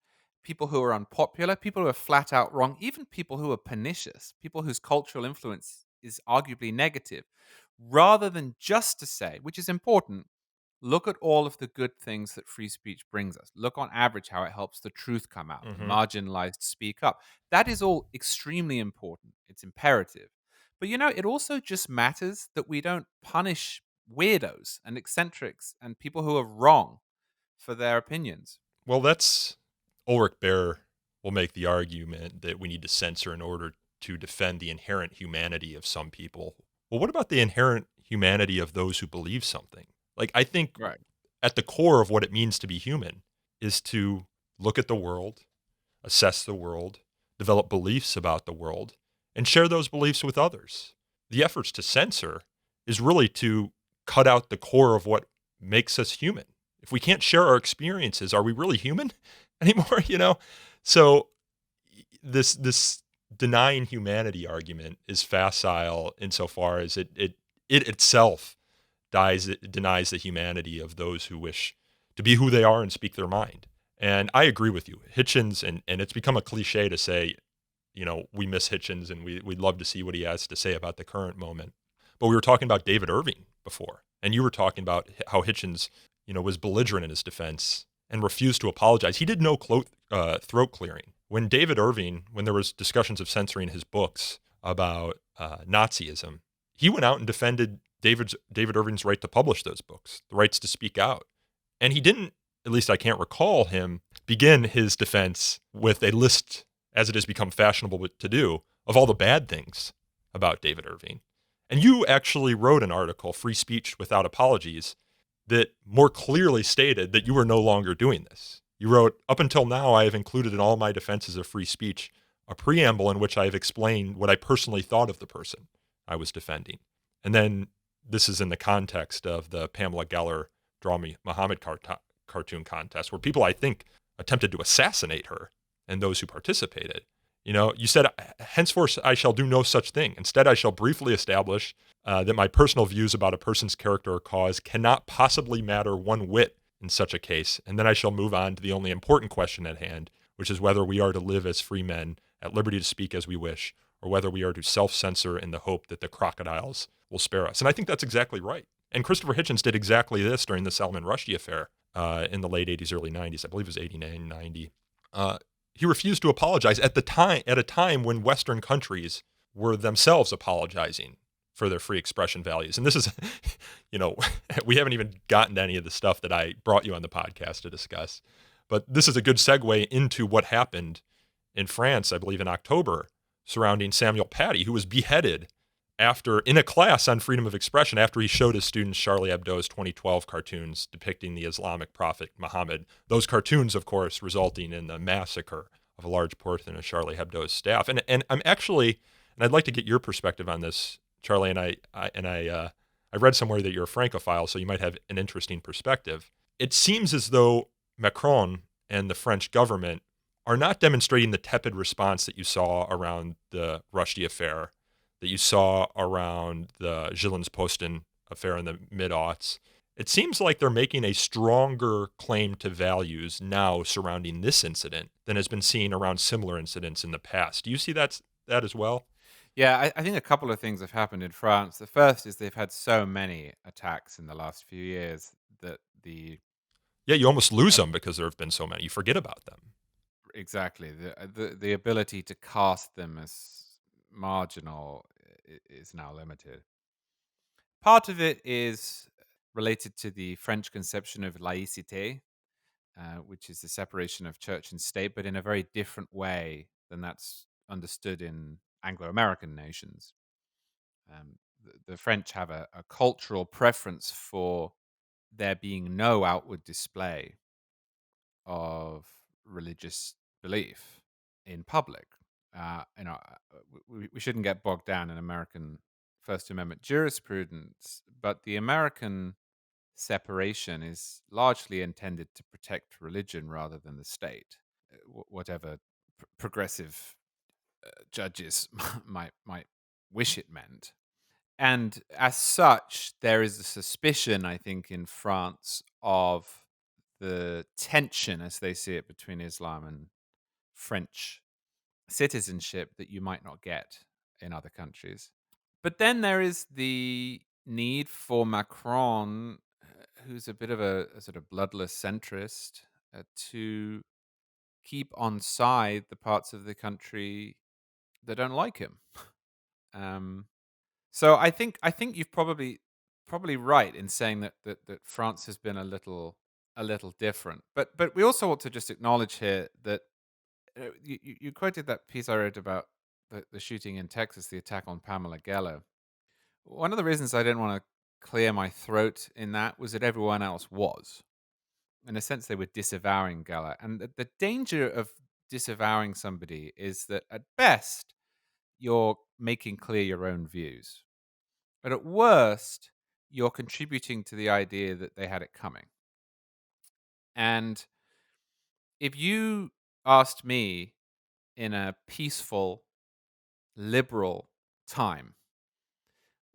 people who are unpopular, people who are flat out wrong, even people who are pernicious, people whose cultural influence is arguably negative, rather than just to say, which is important, look at all of the good things that free speech brings us. Look on average how it helps the truth come out, the marginalized speak up. That is all extremely important. It's imperative. But it also just matters that we don't punish weirdos and eccentrics and people who are wrong for their opinions. Well, that's Ulrich Baer will make the argument that we need to censor in order to defend the inherent humanity of some people. Well, what about the inherent humanity of those who believe something? Like, I think at the core of what it means to be human is to look at the world, assess the world, develop beliefs about the world, and share those beliefs with others. The efforts to censor is really to cut out the core of what makes us human. If we can't share our experiences, are we really human anymore? So this denying humanity argument is facile insofar as it itself denies the humanity of those who wish to be who they are and speak their mind. And I agree with you. Hitchens, and it's become a cliche to say, we miss Hitchens and we'd love to see what he has to say about the current moment. But we were talking about David Irving before, and you were talking about how Hitchens, was belligerent in his defense and refused to apologize. He did no throat clearing. When David Irving, when there was discussions of censoring his books about Nazism, he went out and defended David Irving's right to publish those books, the rights to speak out. And he didn't, at least I can't recall him, begin his defense with a list, as it has become fashionable to do, of all the bad things about David Irving. And you actually wrote an article, Free Speech Without Apologies, that more clearly stated that you were no longer doing this. You wrote, up until now, I have included in all my defenses of free speech a preamble in which I have explained what I personally thought of the person I was defending. And then this is in the context of the Pamela Geller Draw Me Muhammad cartoon contest, where people, I think, attempted to assassinate her and those who participated. You said, henceforth I shall do no such thing. Instead, I shall briefly establish that my personal views about a person's character or cause cannot possibly matter one whit in such a case. And then I shall move on to the only important question at hand, which is whether we are to live as free men, at liberty to speak as we wish, or whether we are to self-censor in the hope that the crocodiles will spare us. And I think that's exactly right. And Christopher Hitchens did exactly this during the Salman Rushdie affair in the late 80s, early 90s. I believe it was 89, 90. He refused to apologize at a time when Western countries were themselves apologizing for their free expression values. And this is, we haven't even gotten to any of the stuff that I brought you on the podcast to discuss. But this is a good segue into what happened in France, I believe in October, surrounding Samuel Paty, who was beheaded in a class on freedom of expression, after he showed his students Charlie Hebdo's 2012 cartoons depicting the Islamic prophet Muhammad, those cartoons, of course, resulting in the massacre of a large portion of Charlie Hebdo's staff. And I'm actually, and I'd like to get your perspective on this, Charlie, and I read somewhere that you're a Francophile, so you might have an interesting perspective. It seems as though Macron and the French government are not demonstrating the tepid response that you saw around the Rushdie affair, that you saw around the Gilens-Posten affair in the mid-aughts. It seems like they're making a stronger claim to values now surrounding this incident than has been seen around similar incidents in the past. Do you see that as well? Yeah, I think a couple of things have happened in France. The first is they've had so many attacks in the last few years that Yeah, you almost lose them because there have been so many. You forget about them. exactly the ability to cast them as marginal is now limited. Part of it is related to the French conception of laïcité, which is the separation of church and state, but in a very different way than that's understood in Anglo-American nations. The French have a cultural preference for there being no outward display of religious belief in public. We shouldn't get bogged down in American First Amendment jurisprudence, but the American separation is largely intended to protect religion rather than the state, whatever progressive judges might wish it meant. And as such, there is a suspicion, I think, in France of the tension, as they see it, between Islam and French citizenship that you might not get in other countries. But then there is the need for Macron, who's a bit of a sort of bloodless centrist, to keep on side the parts of the country that don't like him. So I think you've probably right in saying that France has been a little different. But we also want to just acknowledge here that you quoted that piece I wrote about the shooting in Texas, the attack on Pamela Geller. One of the reasons I didn't want to clear my throat in that was that everyone else was. In a sense, they were disavowing Geller. And the danger of disavowing somebody is that at best, you're making clear your own views. But at worst, you're contributing to the idea that they had it coming. And if you asked me in a peaceful, liberal time,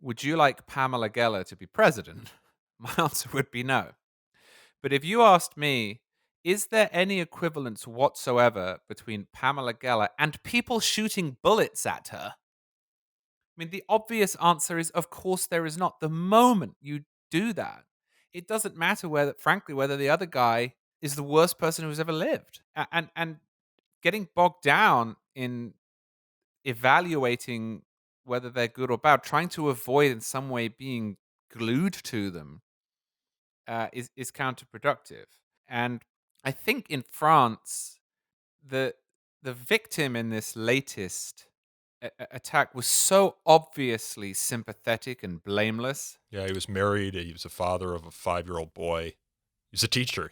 would you like Pamela Geller to be president? My answer would be no. But if you asked me, is there any equivalence whatsoever between Pamela Geller and people shooting bullets at her? I mean, the obvious answer is, of course, there is not. The moment you do that, it doesn't matter whether the other guy is the worst person who's ever lived. And getting bogged down in evaluating whether they're good or bad, trying to avoid in some way being glued to them, is counterproductive. And I think in France, the victim in this latest attack was so obviously sympathetic and blameless. Yeah, he was married. He was a father of a 5-year-old boy. He's a teacher,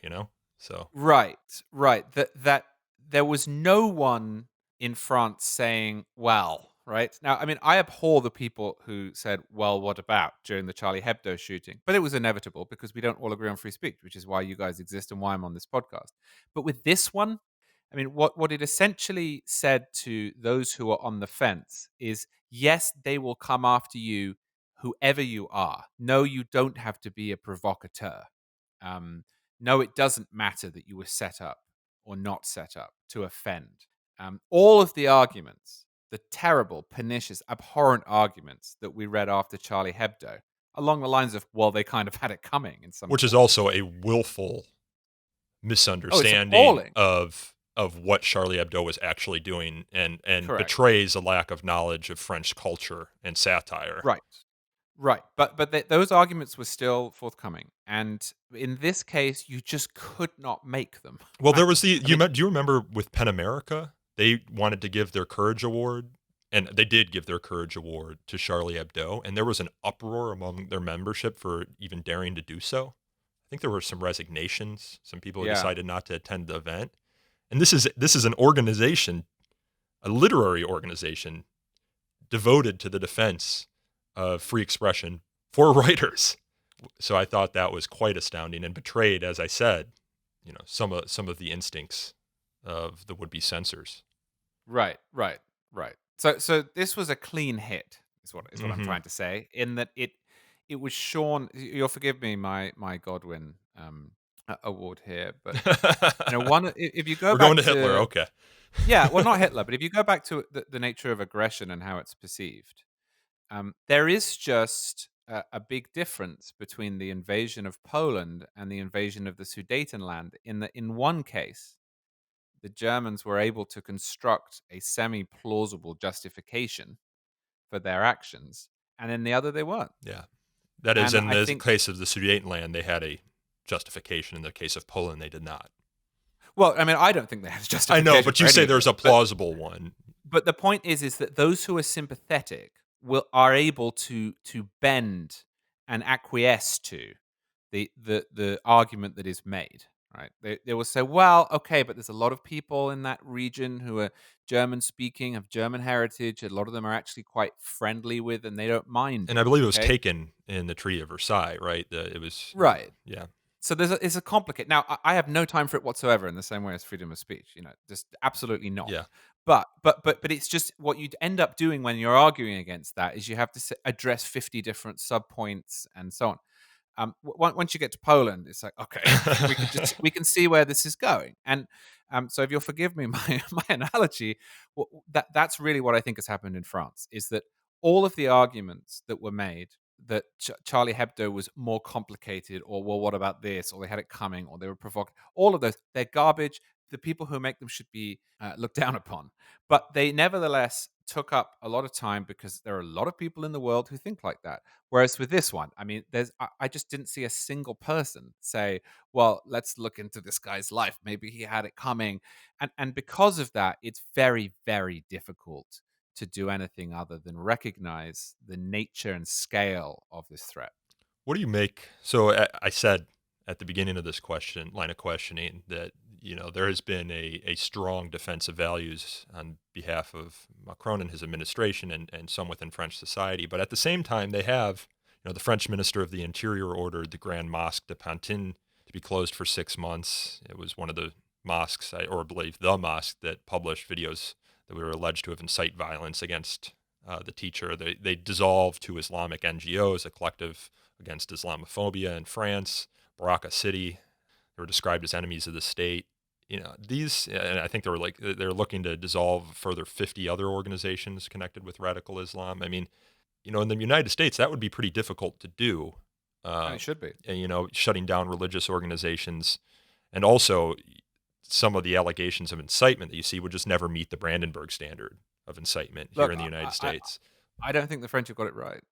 So Right. That there was no one in France saying, well, right? Now, I mean, I abhor the people who said, well, what about during the Charlie Hebdo shooting? But it was inevitable because we don't all agree on free speech, which is why you guys exist and why I'm on this podcast. But with this one, I mean, what it essentially said to those who are on the fence is, yes, they will come after you, whoever you are. No, you don't have to be a provocateur. No, it doesn't matter that you were set up or not set up to offend. All of the arguments, the terrible, pernicious, abhorrent arguments that we read after Charlie Hebdo, along the lines of, well, they kind of had it coming in some. Which is also a willful misunderstanding of what Charlie Hebdo was actually doing, and betrays a lack of knowledge of French culture and satire. Right. But those arguments were still forthcoming, and in this case, you just could not make them. Well, there was do you remember with PEN America? They wanted to give their Courage Award And they did give their Courage Award to Charlie Hebdo, and there was an uproar among their membership for even daring to do so. I think there were some resignations, some people who Yeah. decided not to attend the event. And this is an organization, a literary organization, devoted to the defense of free expression for writers. So I thought that was quite astounding and betrayed, as I said, some of the instincts of the would-be censors. Right. So this was a clean hit, is what I'm Mhm. trying to say. In that it was shorn. You'll forgive me my Godwin award here, but if you go We're back going to Hitler, okay. yeah, well, not Hitler, but if you go back to the nature of aggression and how it's perceived, there is just a big difference between the invasion of Poland and the invasion of the Sudetenland. In that, in one case, the Germans were able to construct a semi-plausible justification for their actions, and in the other, they weren't. Yeah. That is, And in I the think, case of the Sudetenland, they had a justification. In the case of Poland, they did not. well, I mean, I don't think they have I justification. know, but you for say any of there's it, a plausible one. but the point is that those who are sympathetic are able to bend and acquiesce to the argument that is made. Right? They will say, well, okay, but there's a lot of people in that region who are German speaking, have German heritage. A lot of them are actually quite friendly with, and they don't mind. And I believe it was Okay, taken in the Treaty of Versailles, right? It was, right. yeah. So it's a complicated. Now, I have no time for it whatsoever. In the same way as freedom of speech, just absolutely not. Yeah. But it's just what you'd end up doing when you're arguing against that is you have to address 50 different subpoints and so on. Once you get to Poland, it's like, okay, we can see where this is going. And so if you'll forgive me my analogy, that's really what I think has happened in France is that all of the arguments that were made that Charlie Hebdo was more complicated, or well, what about this, or they had it coming, or they were provocative, all of those, they're garbage. The people who make them should be looked down upon. But they nevertheless took up a lot of time because there are a lot of people in the world who think like that. Whereas with this one, I mean, I just didn't see a single person say, well, let's look into this guy's life. Maybe he had it coming. And because of that, it's very, very difficult to do anything other than recognize the nature and scale of this threat. What do you make? So I said at the beginning of this line of questioning that, there has been a strong defense of values on behalf of Macron and his administration and some within French society. But at the same time, they have, the French Minister of the Interior ordered the Grand Mosque de Pantin to be closed for 6 months. It was one of the mosques, or I believe the mosque, that published videos that were alleged to have incite violence against the teacher. They dissolved 2 Islamic NGOs, a collective against Islamophobia in France, Baraka City. They were described as enemies of the state. These, and I think they're looking to dissolve further 50 other organizations connected with radical Islam. I mean, in the United States, that would be pretty difficult to do. And it should be. And, shutting down religious organizations. And also, some of the allegations of incitement that you see would just never meet the Brandenburg standard of incitement here in the United States. I don't think the French have got it right.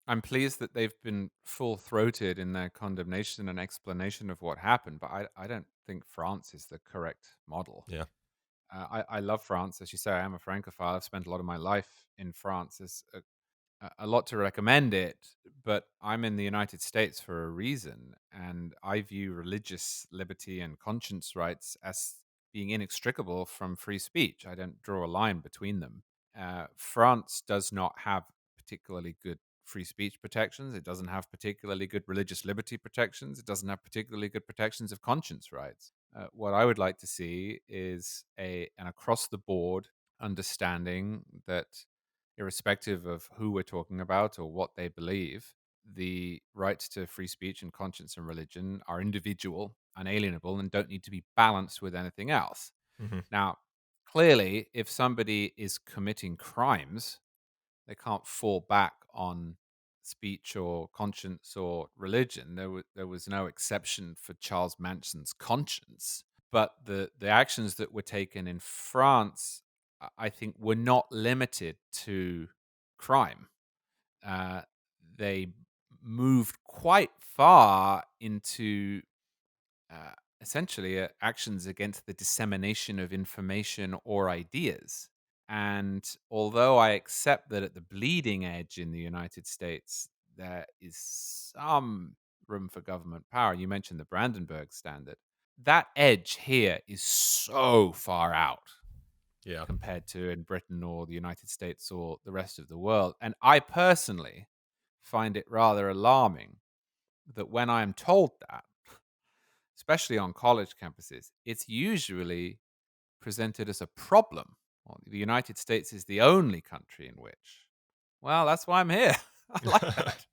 I'm pleased that they've been full-throated in their condemnation and explanation of what happened, but I don't think France is the correct model. Yeah. I love France. As you say, I am a Francophile. I've spent a lot of my life in France. There's a lot to recommend it, but I'm in the United States for a reason, and I view religious liberty and conscience rights as being inextricable from free speech. I don't draw a line between them. France does not have particularly good free speech protections. It doesn't have particularly good religious liberty protections. It doesn't have particularly good protections of conscience rights. What I would like to see is an across the board understanding that, irrespective of who we're talking about or what they believe, the rights to free speech and conscience and religion are individual, unalienable, and don't need to be balanced with anything else. Mm-hmm. Now, clearly, if somebody is committing crimes, they can't fall back on speech or conscience or religion. There was no exception for Charles Manson's conscience. But the actions that were taken in France, I think, were not limited to crime. They moved quite far into essentially actions against the dissemination of information or ideas. And although I accept that at the bleeding edge in the United States, there is some room for government power. You mentioned the Brandenburg Standard. That edge here is so far out Yeah. compared to in Britain or the United States or the rest of the world. And I personally find it rather alarming that when I am told that, especially on college campuses, it's usually presented as a problem. Well, the United States is the only country in which, well, that's why I'm here. I like that.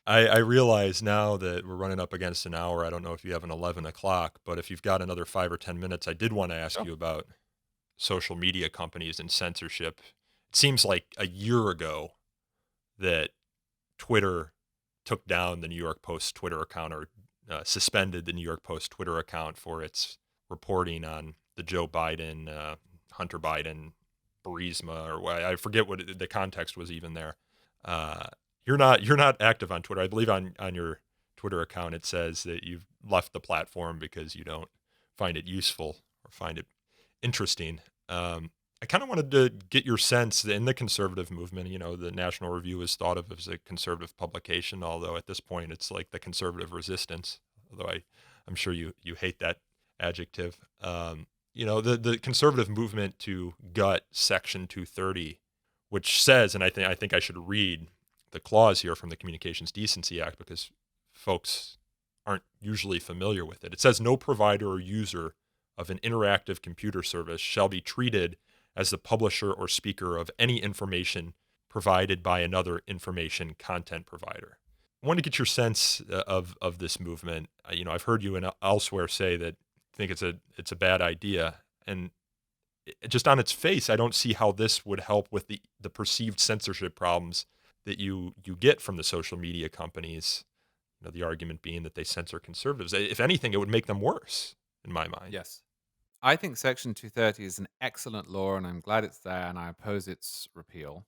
I realize now that we're running up against an hour. I don't know if you have an 11 o'clock, but if you've got another 5 or 10 minutes, I did want to ask you about social media companies and censorship. It seems like a year ago that Twitter took down the New York Post Twitter account, or suspended the New York Post Twitter account for its reporting on the Joe Biden, Hunter Biden, Burisma, or I forget what the context was even there. You're not active on Twitter. I believe on your Twitter account it says that you've left the platform because you don't find it useful or find it interesting. I kind of wanted to get your sense in the conservative movement. The National Review is thought of as a conservative publication, although at this point it's like the conservative resistance. Although I'm sure you hate that adjective. The conservative movement to gut Section 230, which says, and I think I should read the clause here from the Communications Decency Act because folks aren't usually familiar with it. It says no provider or user of an interactive computer service shall be treated as the publisher or speaker of any information provided by another information content provider. I want to get your sense of this movement. I've heard you elsewhere say that you think it's a bad idea, and just on its face, I don't see how this would help with the perceived censorship problems that you get from the social media companies. The argument being that they censor conservatives. If anything, it would make them worse, in my mind. Yes. I think Section 230 is an excellent law, and I'm glad it's there, and I oppose its repeal.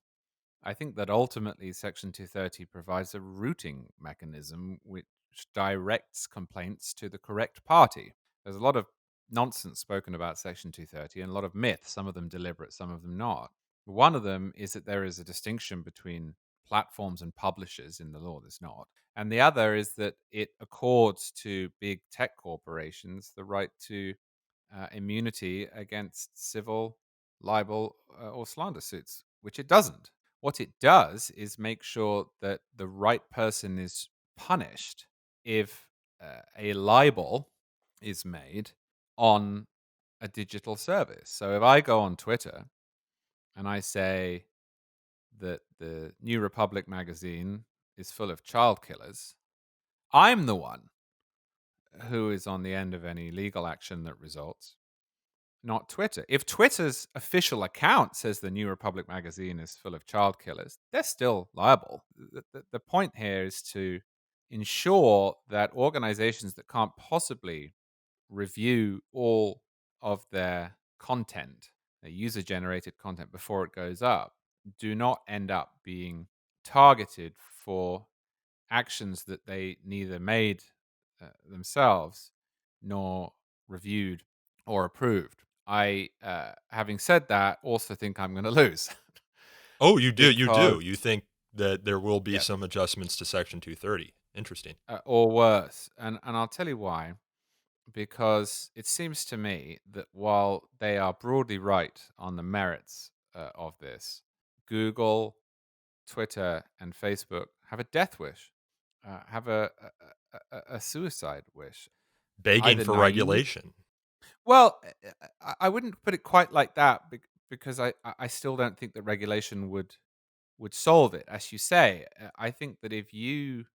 I think that ultimately Section 230 provides a routing mechanism which directs complaints to the correct party. There's a lot of nonsense spoken about Section 230 and a lot of myths, some of them deliberate, some of them not. One of them is that there is a distinction between platforms and publishers in the law. There's not. And the other is that it accords to big tech corporations the right to immunity against civil libel or slander suits, which it doesn't. What it does is make sure that the right person is punished if a libel is made on a digital service. So if I go on Twitter and I say that the New Republic magazine is full of child killers, I'm the one who is on the end of any legal action that results, not Twitter. If Twitter's official account says the New Republic magazine is full of child killers, they're still liable. The point here is to ensure that organizations that can't possibly review all of their content, their user generated content before it goes up, do not end up being targeted for actions that they neither made themselves nor reviewed or approved. I, having said that, also think I'm going to lose. Oh, you do. You do. Because- You think that there will be Yes. some adjustments to Section 230. Interesting. Or worse. And I'll tell you why. Because it seems to me that while they are broadly right on the merits of this, Google, Twitter, and Facebook have a death wish, have a suicide wish. Begging Either for naive- regulation. Well, I wouldn't put it quite like that because I still don't think that regulation would solve it. As you say, I think that if you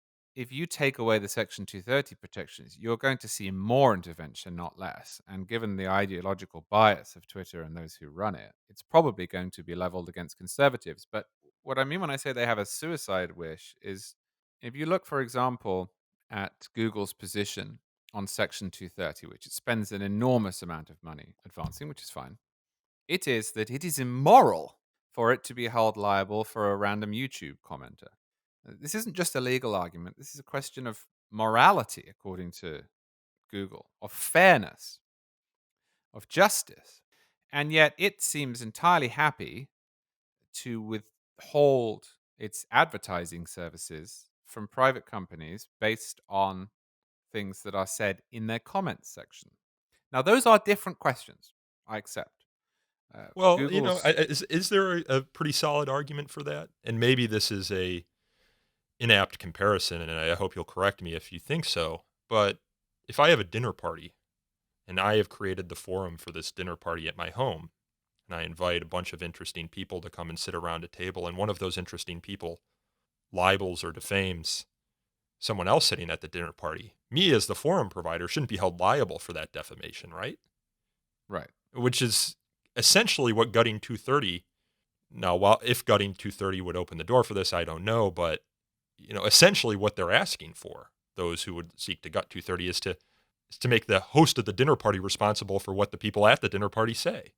take away the Section 230 protections, you're going to see more intervention, not less. And given the ideological bias of Twitter and those who run it, it's probably going to be leveled against conservatives. But what I mean when I say they have a suicide wish is if you look, for example, at Google's position on Section 230, which it spends an enormous amount of money advancing, which is fine, it is that it is immoral for it to be held liable for a random YouTube commenter. This isn't just a legal argument. This is a question of morality, according to Google, of fairness, of justice. And yet it seems entirely happy to withhold its advertising services from private companies based on things that are said in their comments section. Now, those are different questions, I accept. Well, Google's. is there a pretty solid argument for that? And maybe this is a inapt comparison, and I hope you'll correct me if you think so. But if I have a dinner party and I have created the forum for this dinner party at my home, and I invite a bunch of interesting people to come and sit around a table, and one of those interesting people libels or defames someone else sitting at the dinner party, me as the forum provider shouldn't be held liable for that defamation, right? Right. Which is essentially what gutting 230. Now, while if gutting 230 would open the door for this, I don't know, but essentially what they're asking for, those who would seek to gut 230, is to make the host of the dinner party responsible for what the people at the dinner party say,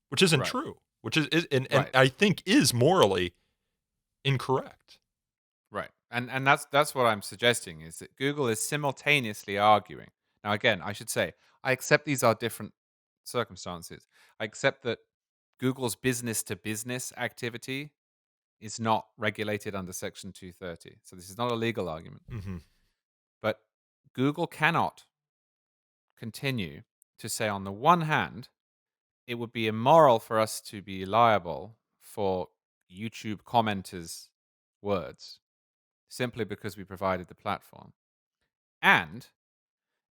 which isn't Right. true, which is and Right. I think is morally incorrect. Right. And that's what I'm suggesting, is that Google is simultaneously arguing. Now, again, I should say, I accept these are different circumstances. I accept that Google's business to business activity is not regulated under Section 230. So this is not a legal argument. Mm-hmm. But Google cannot continue to say, on the one hand, it would be immoral for us to be liable for YouTube commenters' words simply because we provided the platform. And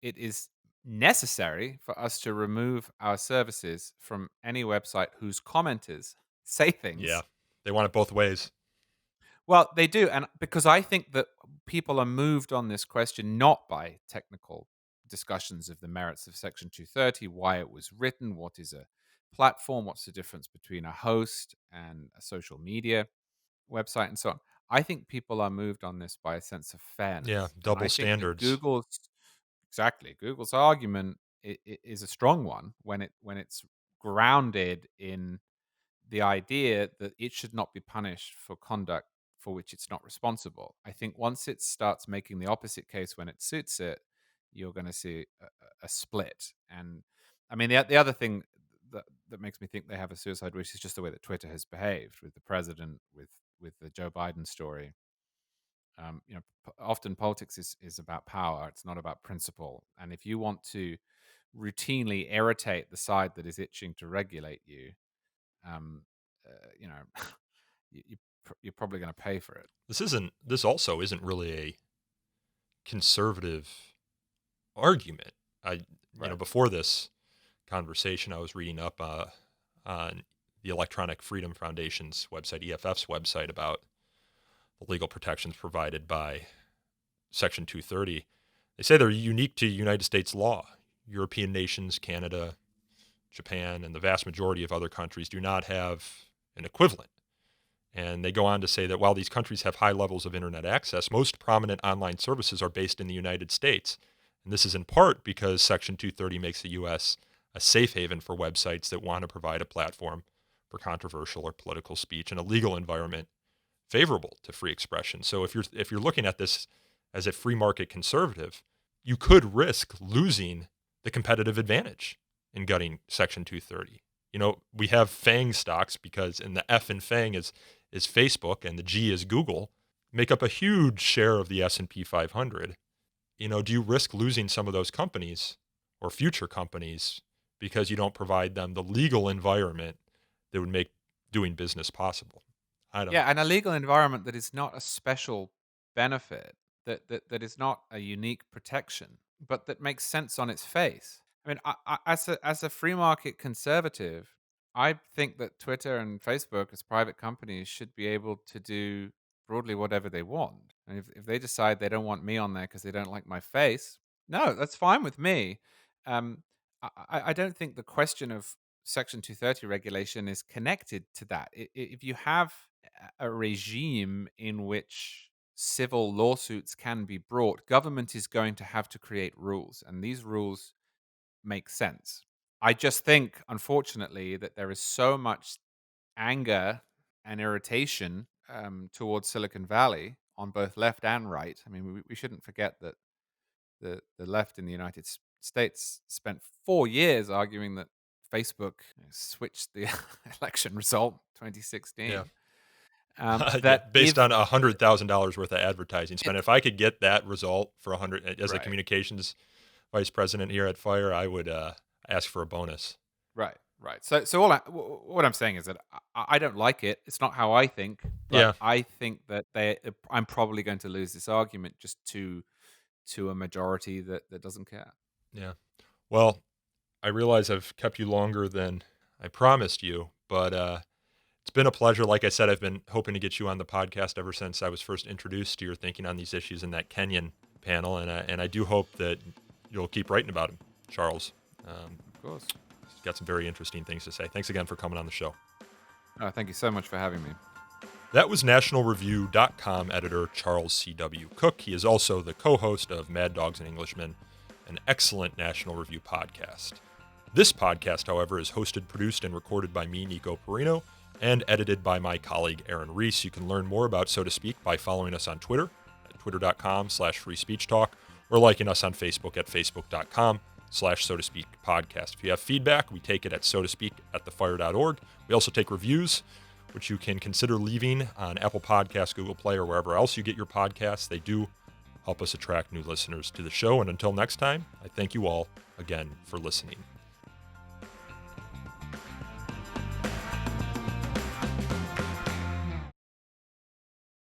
it is necessary for us to remove our services from any website whose commenters say things. Yeah, they want it both ways. Well, they do. And because I think that people are moved on this question not by technical discussions of the merits of Section 230, why it was written, what is a platform, what's the difference between a host and a social media website, and so on. I think people are moved on this by a sense of fairness. Yeah, And double I think that standards. Google's argument is a strong one when it's grounded in the idea that it should not be punished for conduct for which it's not responsible. I think once it starts making the opposite case when it suits it, you're going to see a split. And I mean, the other thing that makes me think they have a suicide wish is just the way that Twitter has behaved with the president, with the Joe Biden story. Often politics is about power. It's not about principle. And if you want to routinely irritate the side that is itching to regulate you, um, you know, you're probably going to pay for it. This also isn't really a conservative argument. Before this conversation, I was reading up on the Electronic Freedom Foundation's website, EFF's website, about the legal protections provided by Section 230. They say they're unique to United States law. European nations, Canada, Japan, and the vast majority of other countries do not have an equivalent. And they go on to say that while these countries have high levels of internet access, most prominent online services are based in the United States. And this is in part because Section 230 makes the U.S. a safe haven for websites that want to provide a platform for controversial or political speech and a legal environment favorable to free expression. So if you're looking at this as a free market conservative, you could risk losing the competitive advantage in gutting Section 230. We have FANG stocks because, and the F in FANG is Facebook and the G is Google, make up a huge share of the S&P 500. Do you risk losing some of those companies or future companies because you don't provide them the legal environment that would make doing business possible? I don't know. And a legal environment that is not a special benefit, that is not a unique protection, but that makes sense on its face. I mean, as a free market conservative, I think that Twitter and Facebook, as private companies, should be able to do broadly whatever they want. And if they decide they don't want me on there because they don't like my face, no, that's fine with me. I don't think the question of Section 230 regulation is connected to that. If you have a regime in which civil lawsuits can be brought, government is going to have to create rules, and these rules make sense. I just think, unfortunately, that there is so much anger and irritation towards Silicon Valley on both left and right. I mean, we shouldn't forget that the left in the United States spent 4 years arguing that Facebook switched the election result 2016. Yeah. That based if, on $100,000 worth of advertising spent. If I could get that result for 100 as a Right. communications vice president here at Fire, I would ask for a bonus. Right. So what I'm saying is that I don't like it. It's not how I think. But Yeah. I think that I'm probably going to lose this argument just to a majority that doesn't care. Yeah. Well, I realize I've kept you longer than I promised you, but it's been a pleasure. Like I said, I've been hoping to get you on the podcast ever since I was first introduced to your thinking on these issues in that Kenyon panel, and I do hope that you'll keep writing about him, Charles. Of course. He's got some very interesting things to say. Thanks again for coming on the show. Thank you so much for having me. That was NationalReview.com editor Charles C.W. Cooke. He is also the co-host of Mad Dogs and Englishmen, an excellent National Review podcast. This podcast, however, is hosted, produced, and recorded by me, Nico Perrino, and edited by my colleague, Aaron Reese. You can learn more about So to Speak by following us on Twitter at twitter.com/freespeechtalk or liking us on Facebook at facebook.com/So to Speak podcast. If you have feedback, we take it at sotospeak@thefire.org. We also take reviews, which you can consider leaving on Apple Podcasts, Google Play, or wherever else you get your podcasts. They do help us attract new listeners to the show. And until next time, I thank you all again for listening.